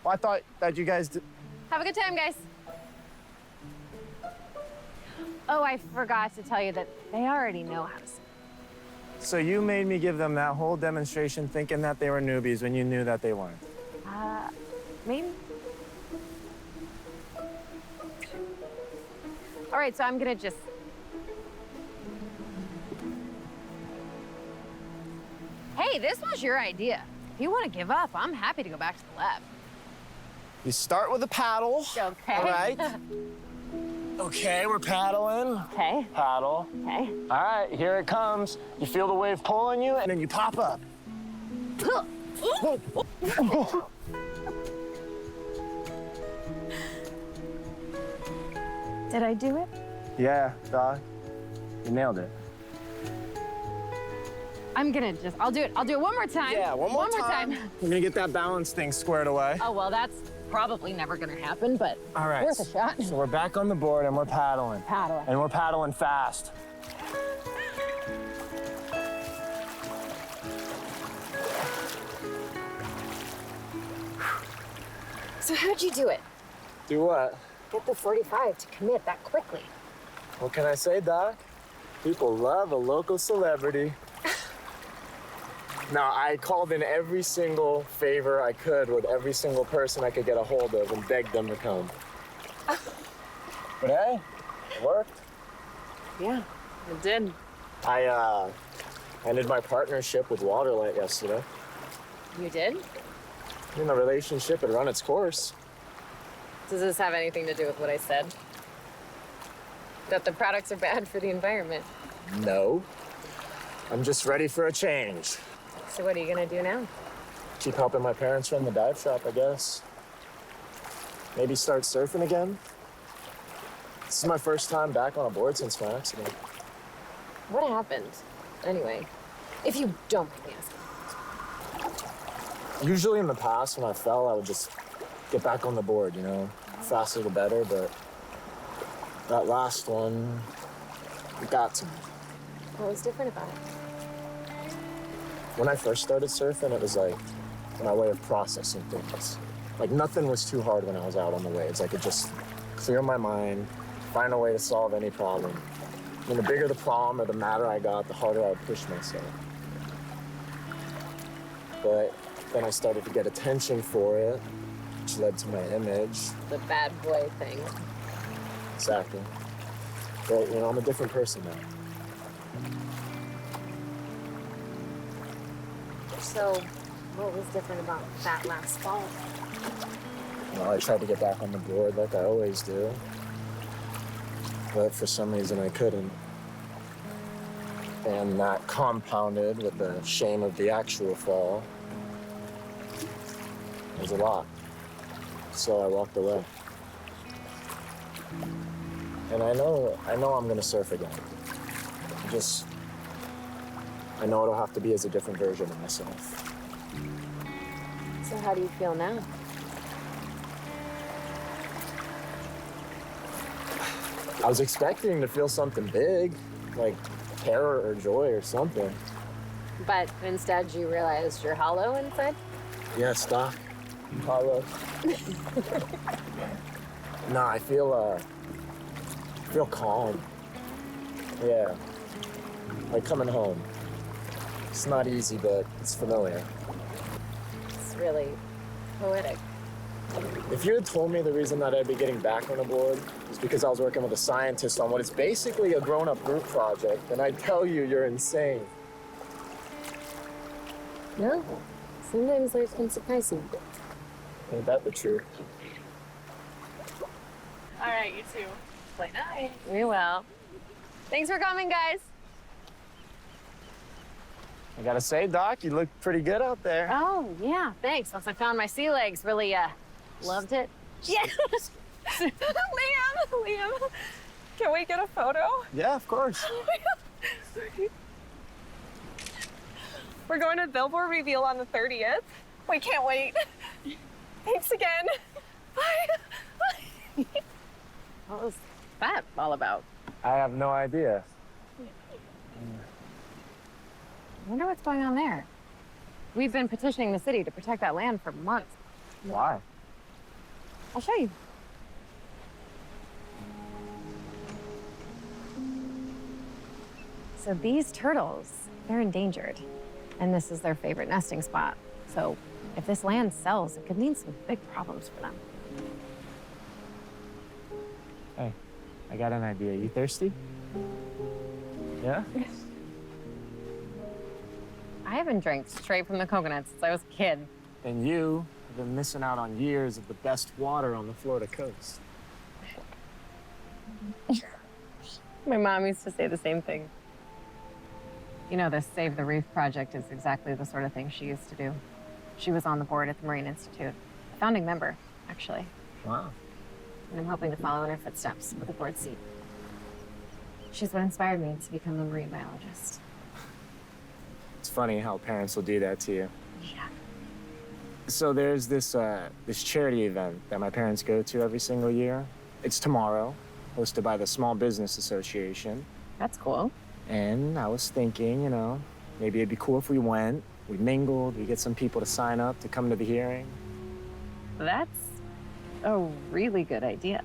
Well, I thought that you guys did. Have a good time, guys. Oh, I forgot to tell you that they already know how to swim. So you made me give them that whole demonstration thinking that they were newbies when you knew that they weren't. Maybe. All right, so I'm gonna just... Hey, this was your idea. If you want to give up, I'm happy to go back to the lab. You start with a paddle. Okay. All right. Okay, we're paddling. Okay. Paddle. Okay. All right, here it comes. You feel the wave pulling you, and then you pop up. Did I do it? Yeah, Doc. You nailed it. I'll do it one more time. Yeah, one more time. We're gonna get that balance thing squared away. Oh, well, that's probably never gonna happen, but All right. worth a shot. So we're back on the board and we're paddling. Paddling. And we're paddling fast. So how'd you do it? Do what? Get the 45 to commit that quickly. What can I say, Doc? People love a local celebrity. No, I called in every single favor I could with every single person I could get a hold of and begged them to come. But hey, it worked. Yeah, it did. I ended my partnership with Waterlight yesterday. You did? The relationship had run its course. Does this have anything to do with what I said? That the products are bad for the environment? No. I'm just ready for a change. So what are you gonna do now? Keep helping my parents run the dive shop, I guess. Maybe start surfing again. This is my first time back on a board since my accident. What happened? Anyway, if you don't mind me asking. Usually in the past, when I fell, I would just get back on the board, you know? Faster the better, but that last one, it got to me. What was different about it? When I first started surfing, it was like my way of processing things. Like nothing was too hard when I was out on the waves. I could just clear my mind, find a way to solve any problem. And the bigger the problem or the madder I got, the harder I would push myself. But then I started to get attention for it, which led to my image. The bad boy thing. Exactly. But, you know, I'm a different person now. So, what was different about that last fall? Well, I tried to get back on the board like I always do. But for some reason I couldn't. And that compounded with the shame of the actual fall. It was a lot. So I walked away. And I know I'm gonna surf again. I know it'll have to be as a different version of myself. So how do you feel now? I was expecting to feel something big, like terror or joy or something. But instead you realized you're hollow inside? Yes, Doc. Carlos. Nah, I feel calm. Yeah. Like coming home. It's not easy, but it's familiar. It's really poetic. If you had told me the reason that I'd be getting back on the board was because I was working with a scientist on what is basically a grown-up group project, then I'd tell you you're insane. No. Sometimes life can surprise you. Ain't that the truth? All right, you two. Play nice. We will. Thanks for coming, guys. I gotta say, Doc, you look pretty good out there. Oh, yeah, thanks. Once I found my sea legs, really, loved it. Yeah. Liam, can we get a photo? Yeah, of course. We're going to Billboard reveal on the 30th. We can't wait. Thanks again. Bye. What was that all about? I have no idea. I wonder what's going on there. We've been petitioning the city to protect that land for months. Why? I'll show you. So these turtles, they're endangered. And this is their favorite nesting spot. So if this land sells, it could mean some big problems for them. Hey, I got an idea. You thirsty? Yeah? I haven't drank straight from the coconut since I was a kid. And you have been missing out on years of the best water on the Florida coast. My mom used to say the same thing. You know, this Save the Reef project is exactly the sort of thing she used to do. She was on the board at the Marine Institute. A founding member, actually. Wow. And I'm hoping to follow in her footsteps with a board seat. She's what inspired me to become a marine biologist. It's funny how parents will do that to you. Yeah. So there's this charity event that my parents go to every single year. It's tomorrow, hosted by the Small Business Association. That's cool. And I was thinking, you know, maybe it'd be cool if we went, we mingled, we get some people to sign up to come to the hearing. That's a really good idea.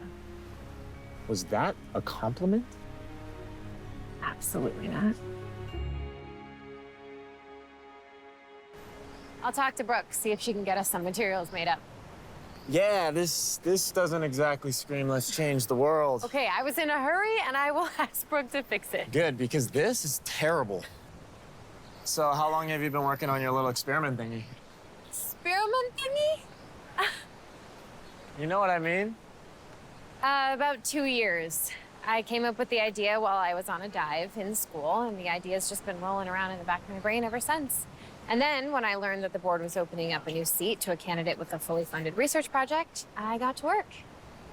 Was that a compliment? Absolutely not. I'll talk to Brooke, see if she can get us some materials made up. Yeah, this doesn't exactly scream, let's change the world. Okay, I was in a hurry and I will ask Brooke to fix it. Good, because this is terrible. So how long have you been working on your little experiment thingy? Experiment thingy? You know what I mean? About 2 years. I came up with the idea while I was on a dive in school, and the idea's just been rolling around in the back of my brain ever since. And then, when I learned that the board was opening up a new seat to a candidate with a fully funded research project, I got to work.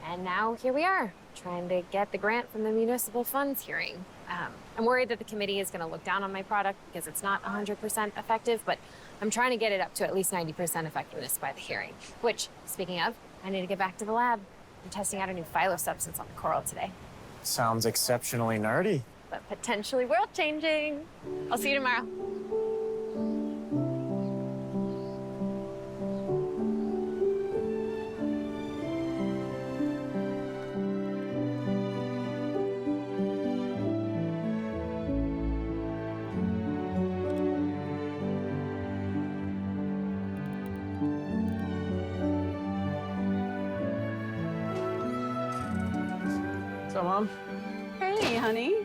And now here we are, trying to get the grant from the municipal funds hearing. I'm worried that the committee is going to look down on my product because it's not 100% effective, but I'm trying to get it up to at least 90% effectiveness by the hearing. Which, speaking of, I need to get back to the lab. I'm testing out a new phyllosubstance on the coral today. Sounds exceptionally nerdy. But potentially world-changing. I'll see you tomorrow. What's up, Mom? Hey, honey.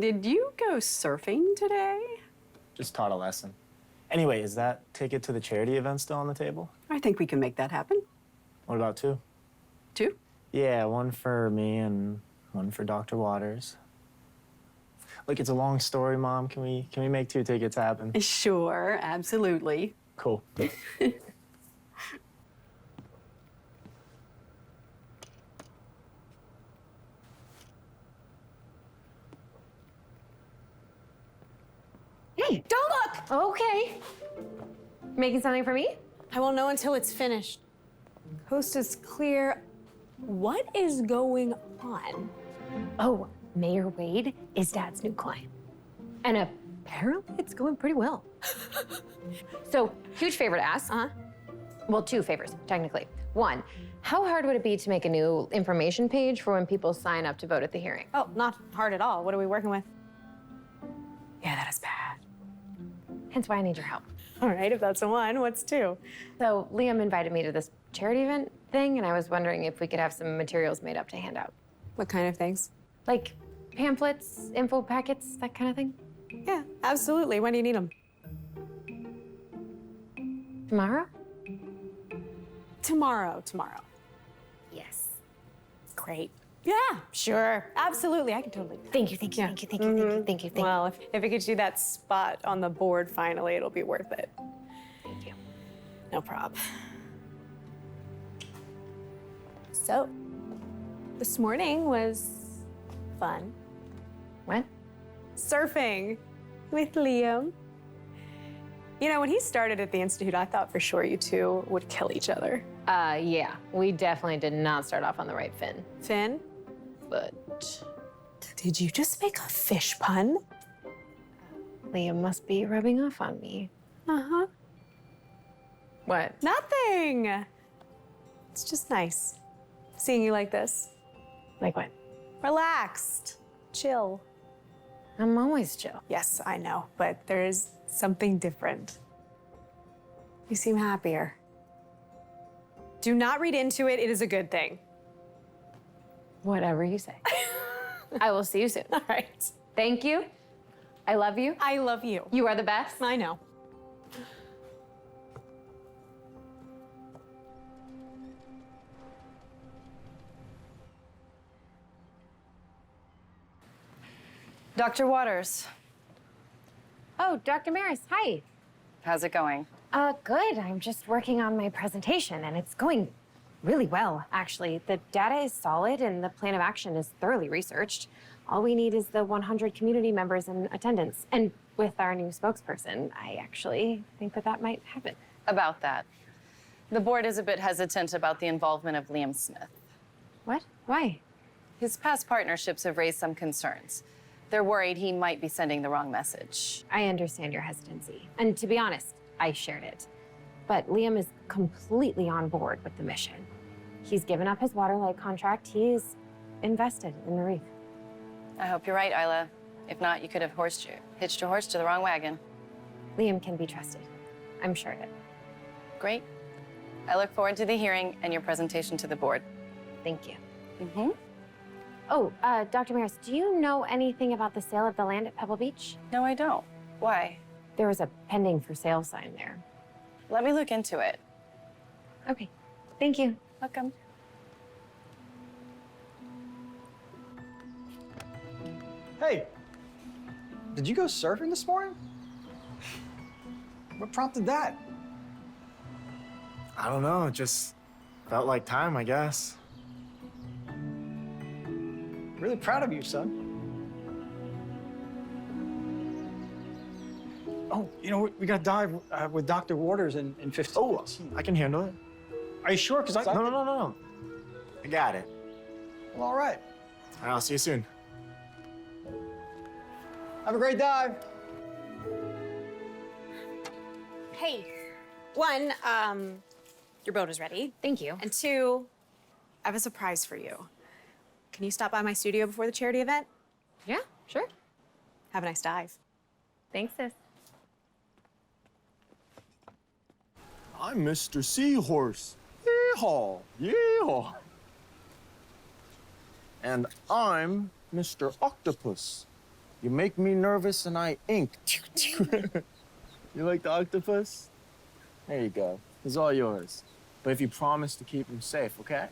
Did you go surfing today? Just taught a lesson. Anyway, is that ticket to the charity event still on the table? I think we can make that happen. What about 2? 2? Yeah, one for me and one for Dr. Waters. Look, it's a long story, Mom. Can we make 2 tickets happen? Sure, absolutely. Cool. Hey, don't look! Okay. Making something for me? I won't know until it's finished. Coast is clear. What is going on? Oh, Mayor Wade is Dad's new client. And apparently it's going pretty well. So, huge favor to ask. Well, two favors, technically. One, how hard would it be to make a new information page for when people sign up to vote at the hearing? Oh, not hard at all. What are we working with? Yeah, that is bad. Hence why I need your help. All right, if that's a one, what's two? So, Liam invited me to this charity event thing, and I was wondering if we could have some materials made up to hand out. What kind of things? Like pamphlets, info packets, that kind of thing. Yeah, absolutely. When do you need them? Tomorrow? Tomorrow. Yes. Great. Yeah, sure. Absolutely. I can totally do that. Thank you. Well, if it gets you that spot on the board finally, it'll be worth it. Thank you. No prob. So, this morning was fun. What? Surfing with Liam. You know, when he started at the Institute, I thought for sure you two would kill each other. Yeah, we definitely did not start off on the right fin. Finn? But Did you just make a fish pun? Liam must be rubbing off on me. Uh-huh. What? Nothing. It's just nice seeing you like this. Like what? Relaxed. Chill. I'm always chill. Yes, I know, but there is something different. You seem happier. Do not read into it. It is a good thing. Whatever you say. I will see you soon. All right. Thank you. I love you. I love you. You are the best. I know. Dr. Waters, Oh, Dr. Maris, hi. how's it going? Good. I'm just working on my presentation, and it's going really well, actually. The data is solid, and the plan of action is thoroughly researched. All we need is the 100 community members in attendance. And with our new spokesperson, I actually think that might happen. About that. The board is a bit hesitant about the involvement of Liam Smith. What? Why? His past partnerships have raised some concerns. They're worried he might be sending the wrong message. I understand your hesitancy. And to be honest, I shared it. But Liam is completely on board with the mission. He's given up his Waterlight contract. He is invested in the reef. I hope you're right, Isla. If not, you could have hitched your horse to the wrong wagon. Liam can be trusted. I'm sure of it. Great. I look forward to the hearing and your presentation to the board. Thank you. Mm-hmm. Oh, Dr. Maris, do you know anything about the sale of the land at Pebble Beach? No, I don't. Why? There was a pending for sale sign there. Let me look into it. Okay. Thank you. Welcome. Hey, did you go surfing this morning? What prompted that? I don't know, it just felt like time, I guess. Really proud of you, son. Oh, you know, we got to dive with Dr. Waters in 15 minutes. I can handle it. Are you sure? Because No. I got it. Well, all right. All right, I'll see you soon. Have a great dive. Hey, one, your boat is ready. Thank you. And two, I have a surprise for you. Can you stop by my studio before the charity event? Yeah, sure. Have a nice dive. Thanks, sis. I'm Mr. Seahorse. Yeehaw, yeehaw. And I'm Mr. Octopus. You make me nervous and I ink. You like the octopus? There you go. It's all yours. But if you promise to keep him safe, okay?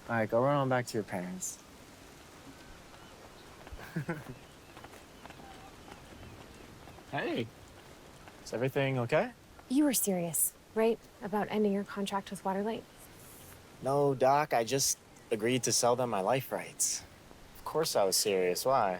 All right, go run on back to your parents. Hey, is everything okay? You were serious, right? About ending your contract with Waterlight? No, Doc, I just agreed to sell them my life rights. Of course I was serious. Why?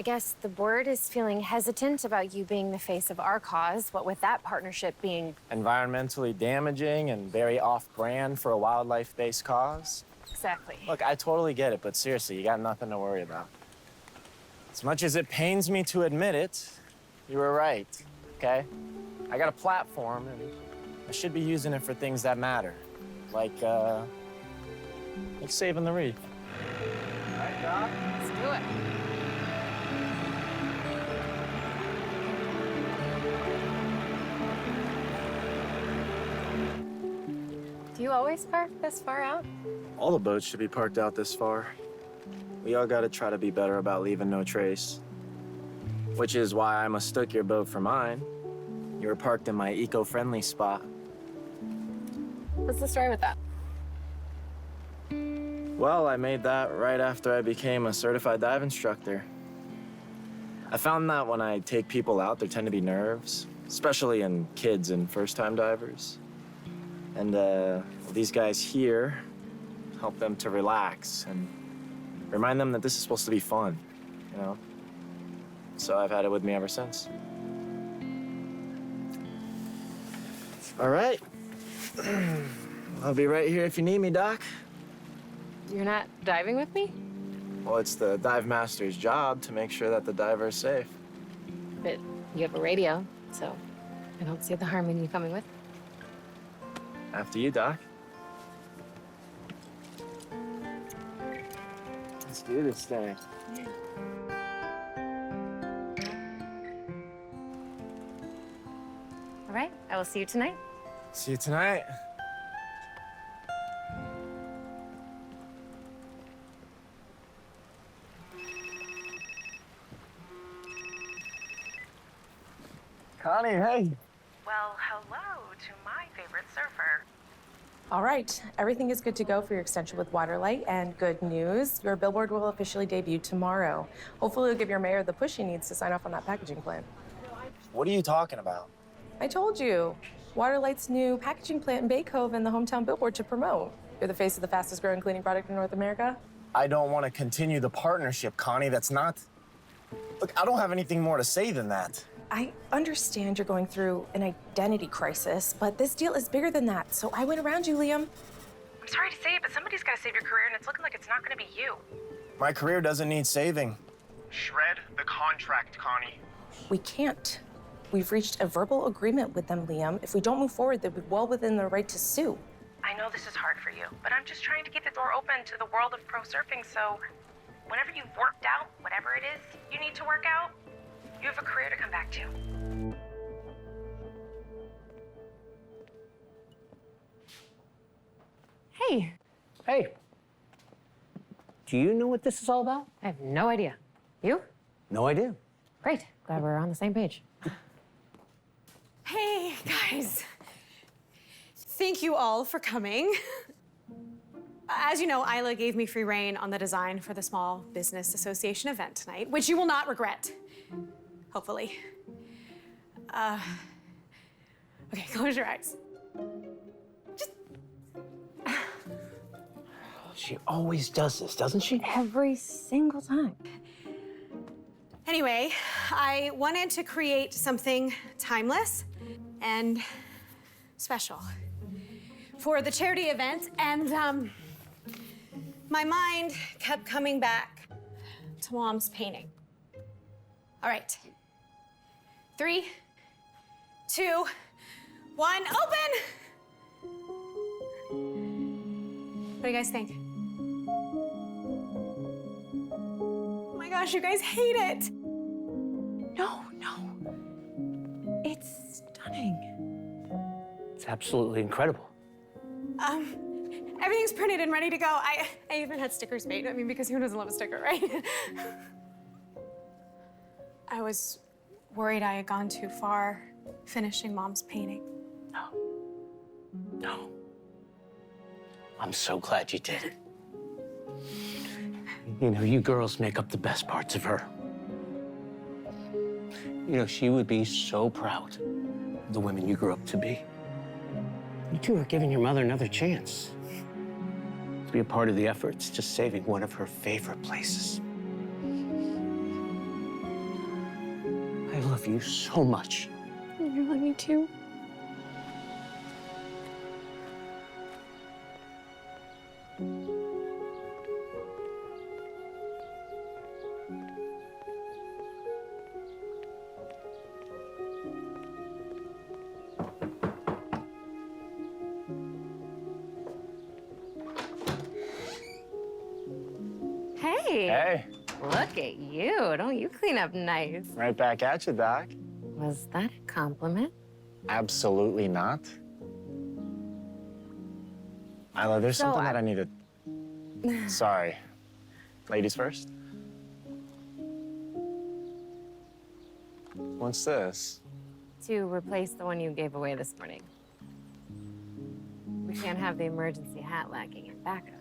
I guess the board is feeling hesitant about you being the face of our cause, what with that partnership being Environmentally damaging and very off-brand for a wildlife-based cause. exactly. Look, I totally get it, but seriously, you got nothing to worry about. As much as it pains me to admit it, you were right, okay? I got a platform, and I should be using it for things that matter, like saving the reef. All right, Doc. Let's do it. Do you always park this far out? All the boats should be parked out this far. We all gotta try to be better about leaving no trace. Which is why I mistook your boat for mine. You were parked in my eco-friendly spot. What's the story with that? Well, I made that right after I became a certified dive instructor. I found that when I take people out, there tend to be nerves, especially in kids and first-time divers. And these guys here help them to relax and remind them that this is supposed to be fun, you know? So I've had it with me ever since. All right. I'll be right here if you need me, Doc. You're not diving with me? Well, it's the dive master's job to make sure that the diver is safe. But you have a radio, so I don't see the harm in you coming with. After you, Doc. Let's do this thing. All right, I will see you tonight. See you tonight. Connie, hey. Well, hello to my favorite surfer. All right, everything is good to go for your extension with Waterlight, and good news, your billboard will officially debut tomorrow. Hopefully, you'll give your mayor the push he needs to sign off on that packaging plan. What are you talking about? I told you, Waterlight's new packaging plant in Bay Cove and the hometown billboard to promote. You're the face of the fastest growing cleaning product in North America. I don't want to continue the partnership, Connie. That's not... Look, I don't have anything more to say than that. I understand you're going through an identity crisis, but this deal is bigger than that, so I went around you, Liam. I'm sorry to say it, but somebody's got to save your career, and it's looking like it's not going to be you. My career doesn't need saving. Shred the contract, Connie. We can't. We've reached a verbal agreement with them, Liam. If we don't move forward, they'll be well within their right to sue. I know this is hard for you, but I'm just trying to keep the door open to the world of pro surfing, so whenever you've worked out whatever it is you need to work out, you have a career to come back to. Hey. Hey. Do you know what this is all about? I have no idea. You? No idea. Great. Glad we're on the same page. Hey, guys. Thank you all for coming. As you know, Isla gave me free rein on the design for the Small Business Association event tonight, which you will not regret. Hopefully. Okay, close your eyes. She always does this, doesn't she? Every single time. Anyway, I wanted to create something timeless and special for the charity event, and my mind kept coming back to Mom's painting. All right. 3, 2, 1, open! What do you guys think? Oh my gosh, you guys hate it. No. It's stunning. It's absolutely incredible. Everything's printed and ready to go. I even had stickers made. I mean, because who doesn't love a sticker, right? I was worried I had gone too far finishing Mom's painting. No. I'm so glad you did it. You know, you girls make up the best parts of her. You know, she would be so proud of the women you grew up to be. You two are giving your mother another chance to be a part of the efforts to saving one of her favorite places. love you so much. You love me too. Hey. Hey, Look at you. Don't you clean up nice? right back at you, Doc. Was that a compliment? Absolutely not. Isla, there's So something that I need to... Sorry. Ladies first? What's this? To replace the one you gave away this morning. We can't have the emergency hat lacking in backup.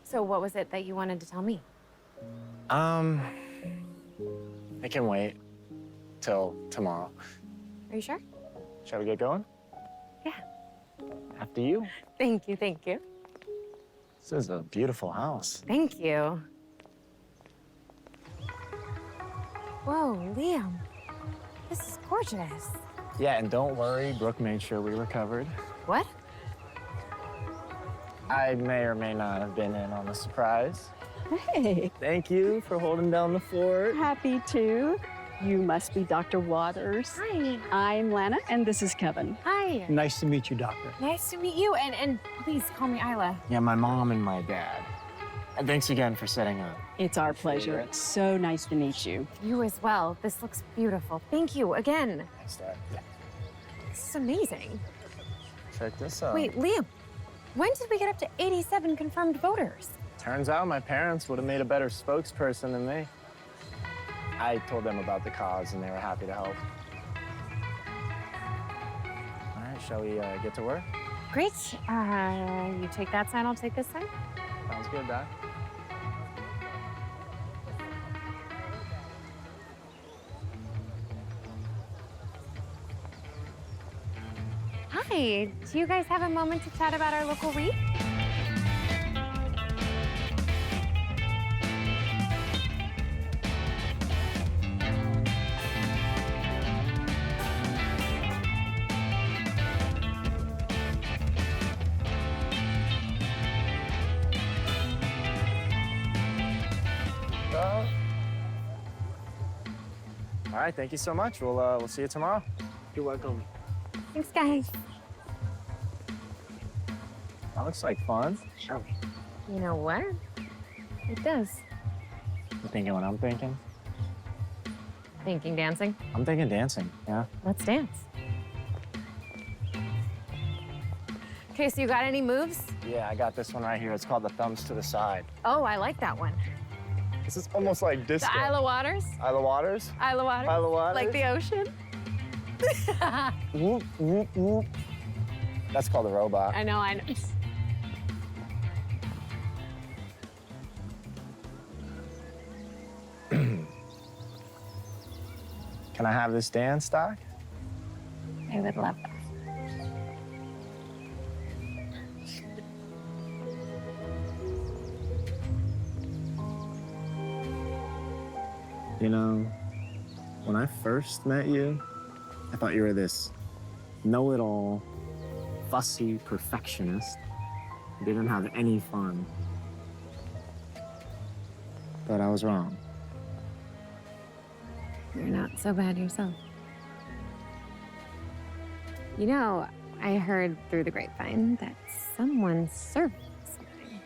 So what was it that you wanted to tell me? I can wait till tomorrow. Are you sure? Shall we get going? Yeah. After you. Thank you, thank you. This is a beautiful house. Thank you. Whoa, Liam. This is gorgeous. Yeah, and don't worry, Brooke made sure we were covered. What? I may or may not have been in on the surprise. Hey, Thank you for holding down the fort. happy to. You must be Dr. Waters. Hi. I'm Lana, and this is Kevin. Hi. Nice to meet you, Doctor. Nice to meet you, and please call me Isla. Yeah, my mom and my dad. And thanks again for setting up. It's our pleasure. It's so nice to meet you. You as well. This looks beautiful. Thank you again. Thanks, Dad. This is amazing. Check this out. Wait, Liam, when did we get up to 87 confirmed voters? Turns out my parents would have made a better spokesperson than me. I told them about the cause and they were happy to help. All right, shall we get to work? Great. You take that side, I'll take this side. Sounds good, Doc. Hi. Do you guys have a moment to chat about our local reef? All right, thank you so much. We'll see you tomorrow. You're welcome. Thanks, guys. That looks like fun. You know what? It does. You thinking what I'm thinking? Thinking dancing? I'm thinking dancing, yeah. Let's dance. Okay, so you got any moves? Yeah, I got this one right here. It's called the thumbs to the side. Oh, I like that one. This is almost like disco. The Isla Waters? Isla Waters? Isla Waters? Isla Waters? Like the ocean? Whoop, whoop, whoop. That's called a robot. I know, I know. Can I have this dance, Doc? I would love that. You know, when I first met you, I thought you were this know-it-all, fussy perfectionist who didn't have any fun. But I was wrong. You're not so bad yourself. You know, I heard through the grapevine that someone surfed this morning.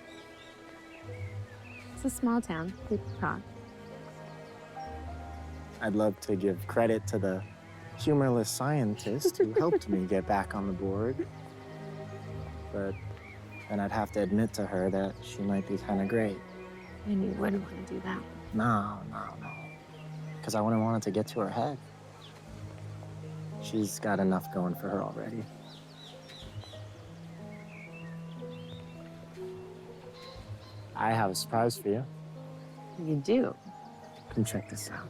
It's a small town, people talk. I'd love to give credit to the humorless scientist who helped me get back on the board. But then I'd have to admit to her that she might be kind of great. And you wouldn't want to do that. No. Because I wouldn't want it to get to her head. She's got enough going for her already. I have a surprise for you. You do? Come check this out.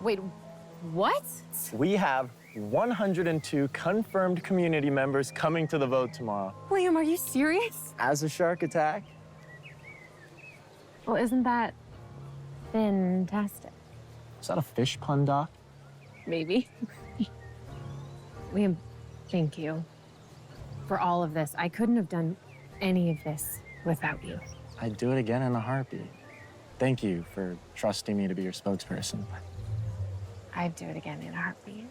Wait, what? We have 102 confirmed community members coming to the vote tomorrow. Liam, are you serious? As a shark attack. Well, isn't that fantastic? Is that a fish pun, Doc? Maybe. Liam, thank you for all of this. I couldn't have done any of this without you. I'd do it again in a heartbeat. Thank you for trusting me to be your spokesperson. I'd do it again in a heartbeat.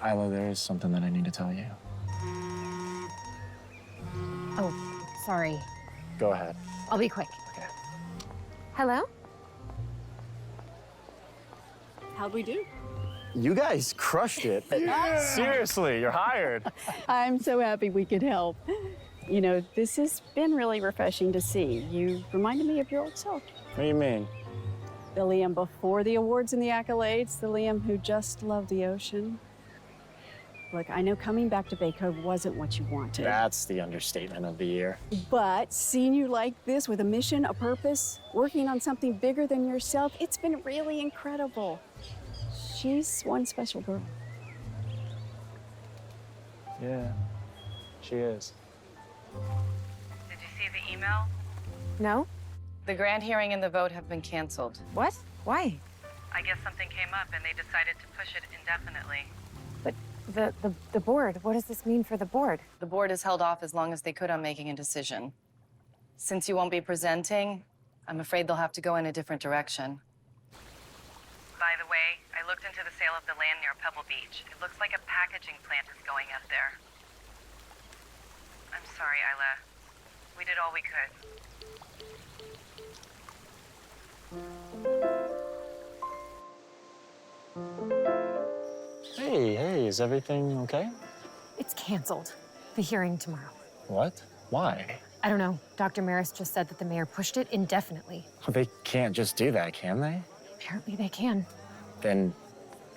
Isla, there is something that I need to tell you. Oh, sorry. Go ahead. I'll be quick. Okay. Hello? How'd we do? You guys crushed it. Seriously, you're hired. I'm so happy we could help. You know, this has been really refreshing to see. You reminded me of your old self. What do you mean? The Liam before the awards and the accolades, the Liam who just loved the ocean. Look, I know coming back to Bay Cove wasn't what you wanted. That's the understatement of the year. But seeing you like this with a mission, a purpose, working on something bigger than yourself, it's been really incredible. She's one special girl. Yeah, she is. Did you see the email? No? The grand hearing and the vote have been canceled. What? Why? I guess something came up and they decided to push it indefinitely. But the board, what does this mean for the board? The board has held off as long as they could on making a decision. Since you won't be presenting, I'm afraid they'll have to go in a different direction. By the way, I looked into the sale of the land near Pebble Beach. It looks like a packaging plant is going up there. I'm sorry, Isla. We did all we could. Hey, is everything okay? It's canceled. The hearing tomorrow. What? Why? I don't know. Dr. Maris just said that the mayor pushed it indefinitely. Well, they can't just do that, can they? Apparently they can. Then,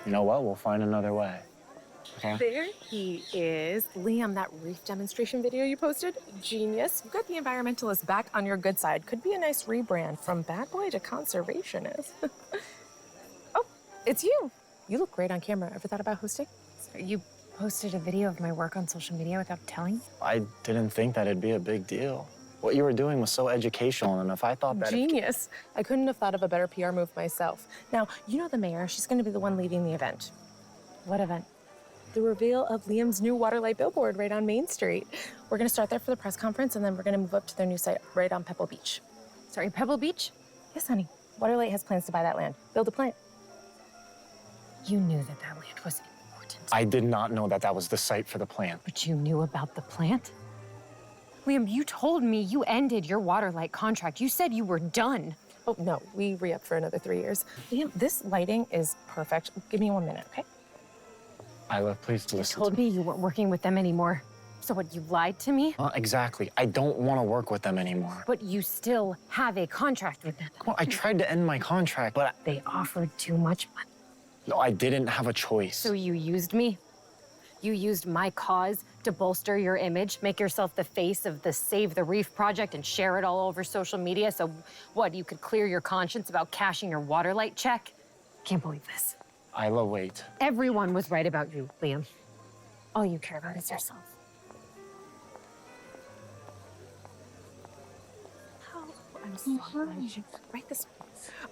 you know what? We'll find another way. Okay? There he is. Liam, that reef demonstration video you posted, genius. You got the environmentalist back on your good side. Could be a nice rebrand from bad boy to conservationist. Oh, it's you. You look great on camera. Ever thought about hosting? So you posted a video of my work on social media without telling? I didn't think that it'd be a big deal. What you were doing was so educational, and if I thought that... Genius. I couldn't have thought of a better PR move myself. Now, you know the mayor. She's going to be the one leading the event. What event? The reveal of Liam's new Waterlight billboard right on Main Street. We're going to start there for the press conference, and then we're going to move up to their new site right on Pebble Beach. Sorry, Pebble Beach? Yes, honey. Waterlight has plans to buy that land. Build a plant. You knew that that land was important. I did not know that that was the site for the plant. But you knew about the plant? Liam, you told me you ended your Waterlight contract. You said you were done. Oh, no, we re-up for another 3 years. Liam, this lighting is perfect. Give me 1 minute, okay? Isla, please listen. You told me you weren't working with them anymore. So what, you lied to me? Exactly. I don't want to work with them anymore. But you still have a contract with them. Well, I tried to end my contract, but... They offered too much money. No, I didn't have a choice. So you used me? You used my cause to bolster your image, make yourself the face of the Save the Reef project and share it all over social media so what, you could clear your conscience about cashing your Waterlight check? Can't believe this. Isla, wait. Everyone was right about you, Liam. All you care about is yourself. Oh, I'm sorry. I should write this.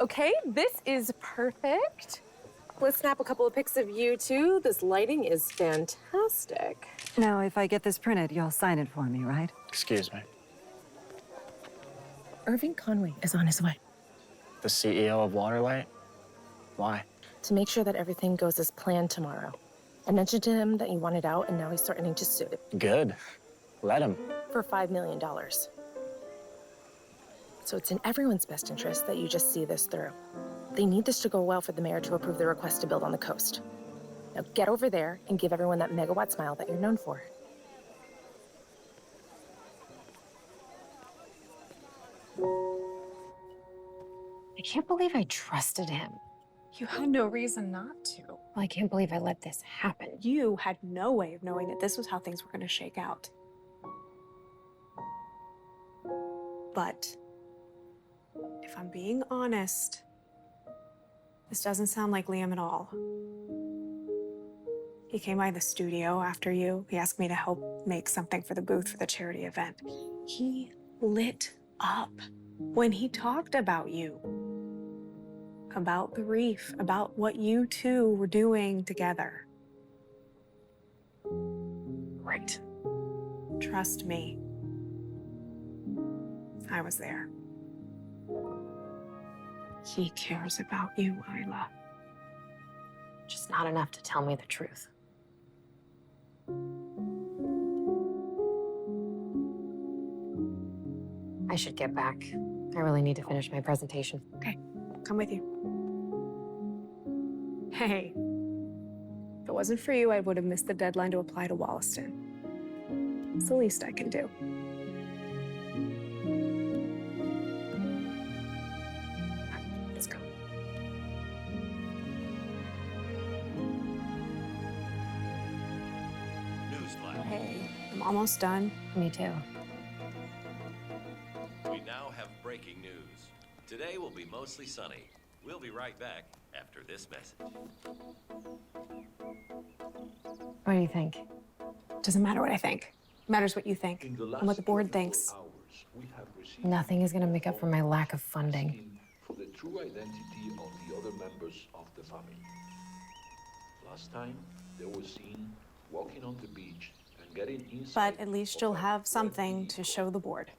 Okay, this is perfect. Let's snap a couple of pics of you two. This lighting is fantastic. Now, if I get this printed, you'll sign it for me, right? Excuse me. Irving Conway is on his way. The CEO of Waterlight? Why? To make sure that everything goes as planned tomorrow. I mentioned to him that you wanted out, and now he's threatening to sue Good. Let him. for $5 million. So it's in everyone's best interest that you just see this through. They need this to go well for the mayor to approve the request to build on the coast. Now get over there and give everyone that megawatt smile that you're known for. I can't believe I trusted him. You had no reason not to. Well, I can't believe I let this happen. You had no way of knowing that this was how things were going to shake out. But if I'm being honest, This doesn't sound like Liam at all. He came by the studio after you. He asked me to help make something for the booth for the charity event. He lit up when he talked about you, about the reef, about what you two were doing together. Right. Trust me. I was there. He cares about you, Isla. Just not enough to tell me the truth. I should get back. I really need to finish my presentation. Okay, come with you. Hey, if it wasn't for you, I would have missed the deadline to apply to Wollaston. It's the least I can do. Let's go. Newsflash. Hey, I'm almost done. Me too. We now have breaking news. Today will be mostly sunny. We'll be right back after this message. What do you think? Doesn't matter what I think. Matters what you think and what the board thinks. Nothing is gonna make up for my lack of funding. For the true identity of the other members of the family. Last time, they were seen walking on the beach and getting inside. But at least you'll have something to show the board.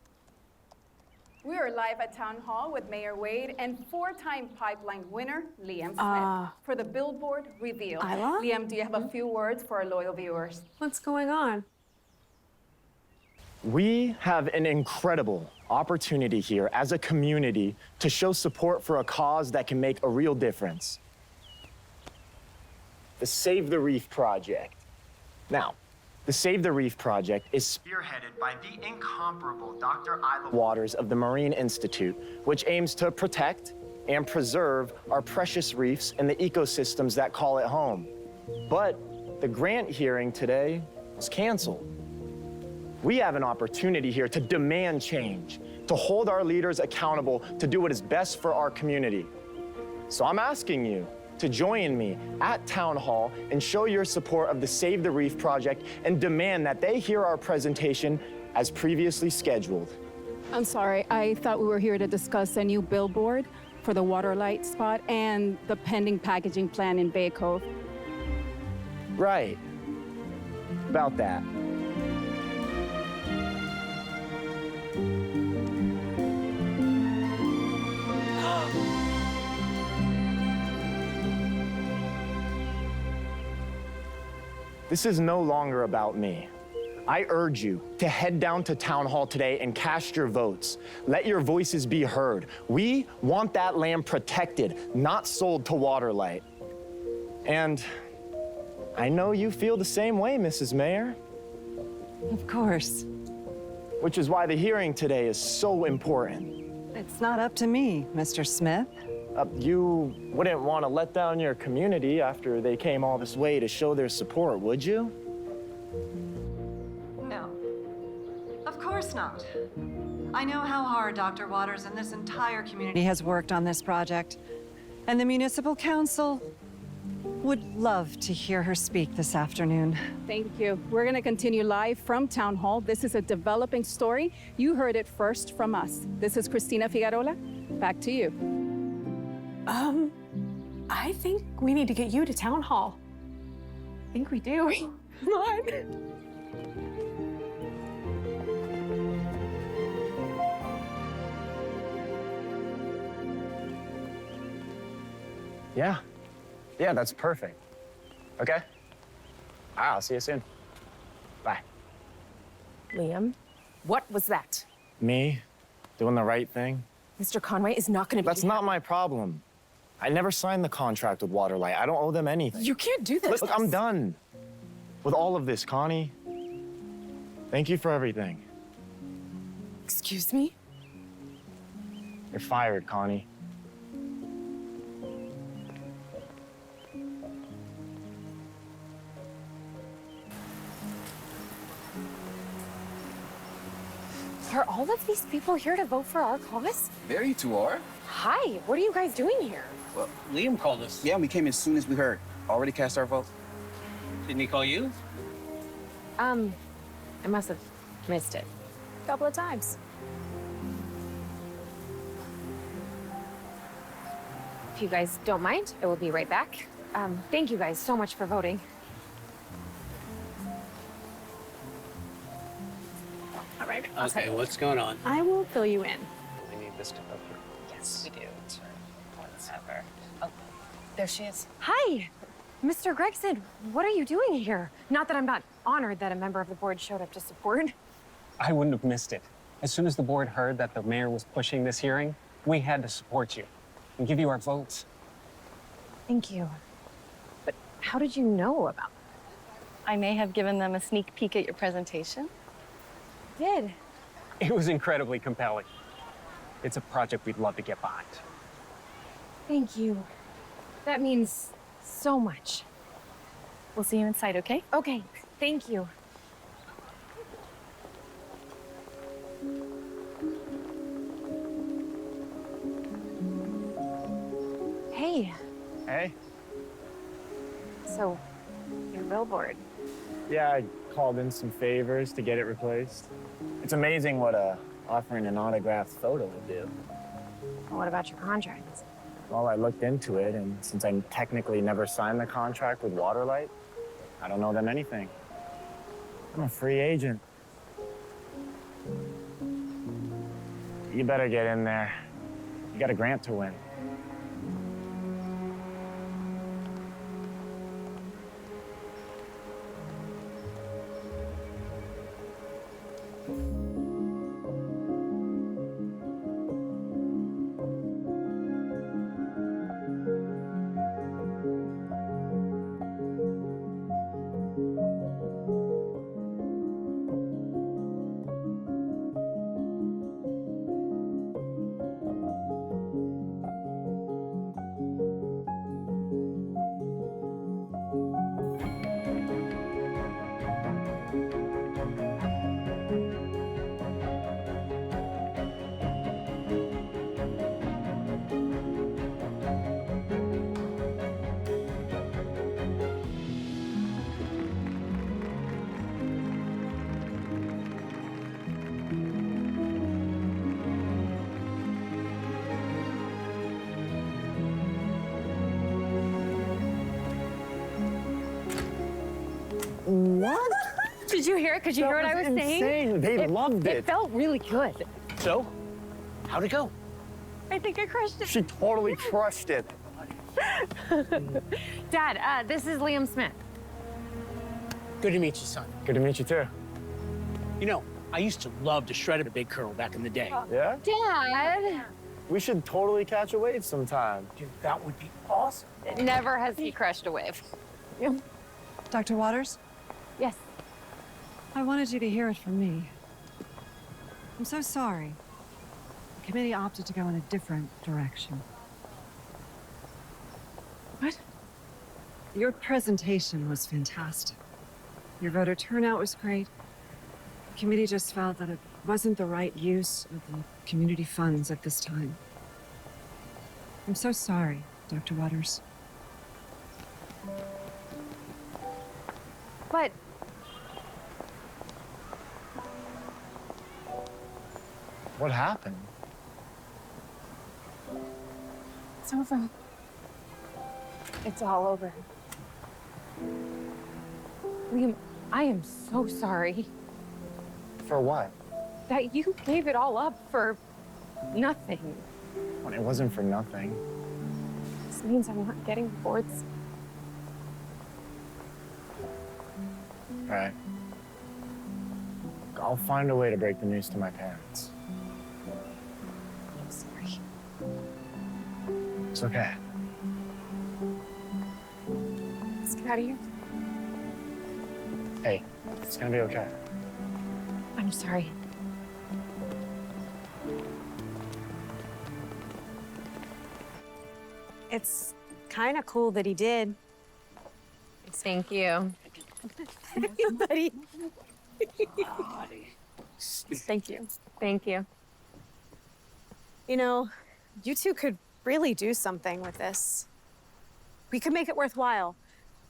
We are live at Town Hall with Mayor Wade and four-time pipeline winner, Liam Smith, for the Billboard Reveal. Isla? Liam, do you have a few words for our loyal viewers? What's going on? We have an incredible opportunity here as a community to show support for a cause that can make a real difference. The Save the Reef Project. Now, the Save the Reef Project is spearheaded by the incomparable Dr. Isla Waters of the Marine Institute, which aims to protect and preserve our precious reefs and the ecosystems that call it home. But the grant hearing today was canceled. We have an opportunity here to demand change, to hold our leaders accountable, to do what is best for our community. So I'm asking you to join me at Town Hall and show your support of the Save the Reef Project and demand that they hear our presentation as previously scheduled. I'm sorry, I thought we were here to discuss a new billboard for the Waterlight spot and the pending packaging plan in Bay Cove. Right. About that. This is no longer about me. I urge you to head down to Town Hall today and cast your votes. Let your voices be heard. We want that land protected, not sold to Waterlight. And I know you feel the same way, Mrs. Mayor. Of course. Which is why the hearing today is so important. It's not up to me, Mr. Smith. You wouldn't want to let down your community after they came all this way to show their support, would you? No. Of course not. I know how hard Dr. Waters and this entire community has worked on this project. And the Municipal Council would love to hear her speak this afternoon. Thank you. We're going to continue live from Town Hall. This is a developing story. You heard it first from us. This is Christina Figueroa. Back to you. I think we need to get you to Town Hall. I think we do. Come on. Yeah. Yeah, that's perfect. Okay. I'll see you soon. Bye. Liam, what was that? Me doing the right thing? Mr. Conway is not going to be. That's not my problem. I never signed the contract with Waterlight. I don't owe them anything. You can't do this. Look, I'm done with all of this, Connie. Thank you for everything. Excuse me? You're fired, Connie. Are all of these people here to vote for our cause? Very two are. Hi, what are you guys doing here? Well, Liam called us. Yeah, we came as soon as we heard. Already cast our vote. Didn't he call you? I must have missed it. A couple of times. If you guys don't mind, I will be right back. Thank you guys so much for voting. All right. Okay, what's going on? I will fill you in. We need this to go through. Yes, we do. Whatever. Oh, there she is. Hi, Mr. Gregson. What are you doing here? Not that I'm not honored that a member of the board showed up to support. I wouldn't have missed it. As soon as the board heard that the mayor was pushing this hearing, we had to support you and give you our votes. Thank you. But how did you know about I may have given them a sneak peek at your presentation. Did? It was incredibly compelling. It's a project we'd love to get behind. Thank you. That means so much. We'll see you inside, okay? Okay, thank you. Hey, Hey? so your billboard. Yeah, I called in some favors to get it replaced. It's amazing what offering an autographed photo would do. What about your contract? Well, I looked into it, and since I technically never signed the contract with Waterlight, I don't know them anything. I'm a free agent. You better get in there. You got a grant to win. What? Did you hear it? Could you hear what I was saying? Insane. They loved it. It felt really good. So, how'd it go? I think I crushed it. She totally crushed it. Dad, this is Liam Smith. Good to meet you, son. Good to meet you, too. You know, I used to love to shred a big curl back in the day. Yeah? Dad! We should totally catch a wave sometime. Dude, that would be awesome. Never has he crushed a wave. Dr. Waters, Yes. I wanted you to hear it from me. I'm so sorry. The committee opted to go in a different direction. What? Your presentation was fantastic. Your voter turnout was great. The committee just felt that it wasn't the right use of the community funds at this time. I'm so sorry, Dr. Waters. But What happened? it's over. It's all over. Liam, I am so sorry For what? that you gave it all up for nothing. Well, it wasn't for nothing. This means I'm not getting boards. Right. I'll find a way to break the news to my parents. I'm sorry. It's okay. Let's get out of here. Hey, it's gonna be okay. I'm sorry. It's kind of cool that he did. Thank you. Buddy. Thank you. Thank you. You know, You two could really do something with this. We could make it worthwhile.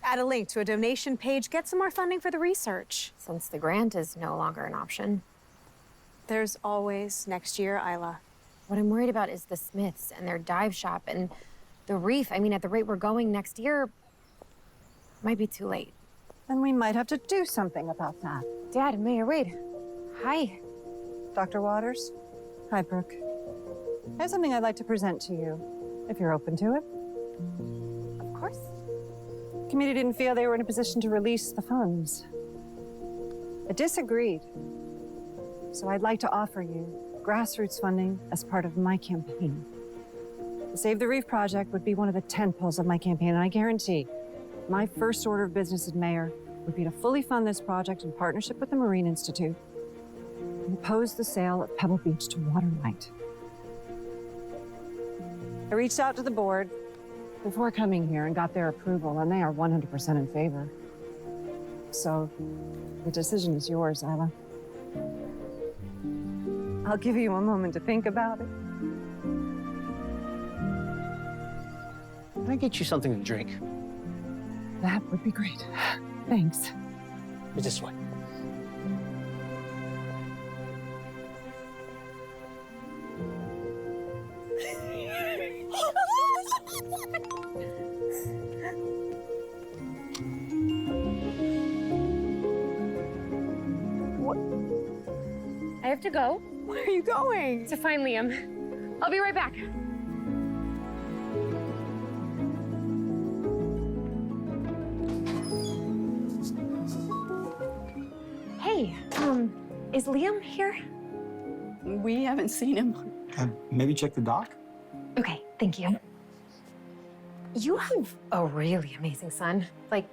Add a link to a donation page, get some more funding for the research. Since the grant is no longer an option. There's always next year, Isla. What I'm worried about is the Smiths and their dive shop and the reef. I mean, at the rate we're going next year, it might be too late. Then we might have to do something about that. Dad, Mayor Wade. Hi. Dr. Waters? Hi, Brooke. I have something I'd like to present to you, if you're open to it. Of course. The committee didn't feel they were in a position to release the funds. I disagreed. So I'd like to offer you grassroots funding as part of my campaign. The Save the Reef project would be one of the tentpoles of my campaign, and I guarantee my first order of business as mayor would be to fully fund this project in partnership with the Marine Institute and oppose the sale of Pebble Beach to Waterlight. I reached out to the board before coming here and got their approval, and they are 100% in favor. So the decision is yours, Isla. I'll give you a moment to think about it. Can I get you something to drink? That would be great. Thanks. It's this way. I have to go. Where are you going? To find Liam. I'll be right back. Hey, is Liam here? We haven't seen him. Maybe check the dock? Okay, thank you. You have a really amazing son. Like,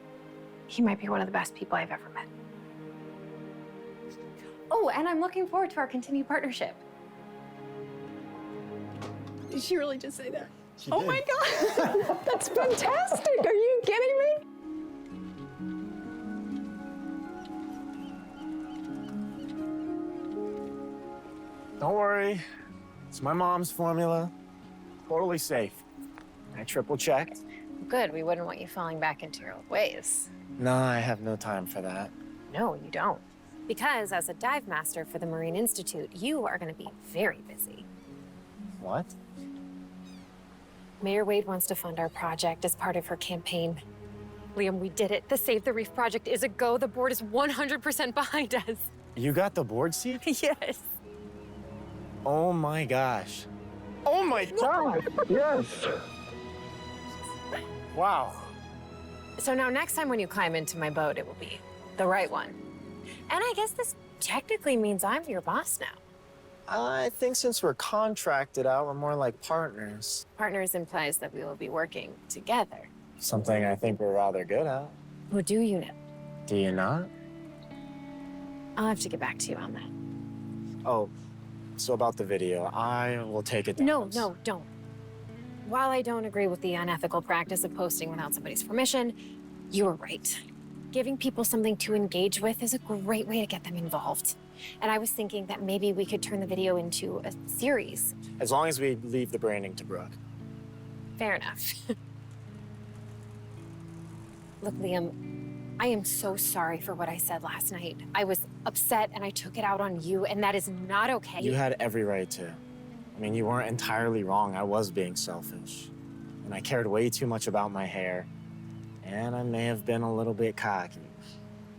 he might be one of the best people I've ever met. Oh, and I'm looking forward to our continued partnership. Did she really just say that? She Oh did. my God! That's fantastic! Are you kidding me? Don't worry. It's my mom's formula. Totally safe. I triple checked. Good, we wouldn't want you falling back into your old ways. No, I have no time for that. No, you don't. Because as a dive master for the Marine Institute, you are going to be very busy. What? Mayor Wade wants to fund our project as part of her campaign. Liam, we did it. The Save the Reef project is a go. The board is 100% behind us. You got the board seat? Yes. Oh my gosh. Oh my God! Yes! Wow. So now next time when you climb into my boat, it will be the right one. And I guess this technically means I'm your boss now. I think since we're contracted out, we're more like partners. Partners implies that we will be working together. Something I think we're rather good at. Well, do you know? Do you not? I'll have to get back to you on that. Oh, so about the video, I will take it down. No, don't. While I don't agree with the unethical practice of posting without somebody's permission, you were right. Giving people something to engage with is a great way to get them involved. And I was thinking that maybe we could turn the video into a series. As long as we leave the branding to Brooke. Fair enough. Look, Liam, I am so sorry for what I said last night. I was upset and I took it out on you, and that is not okay. You had every right to. I mean, you weren't entirely wrong. I was being selfish. And I cared way too much about my hair. And I may have been a little bit cocky.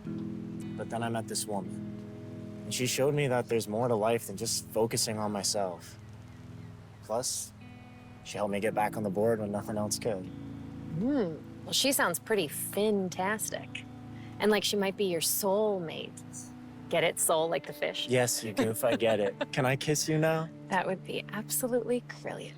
But then I met this woman. And she showed me that there's more to life than just focusing on myself. Plus, she helped me get back on the board when nothing else could. Well, she sounds pretty fantastic. And like she might be your soulmate. Get it? Soul like the fish? Yes, you goof, I get it. Can I kiss you now? That would be absolutely brilliant.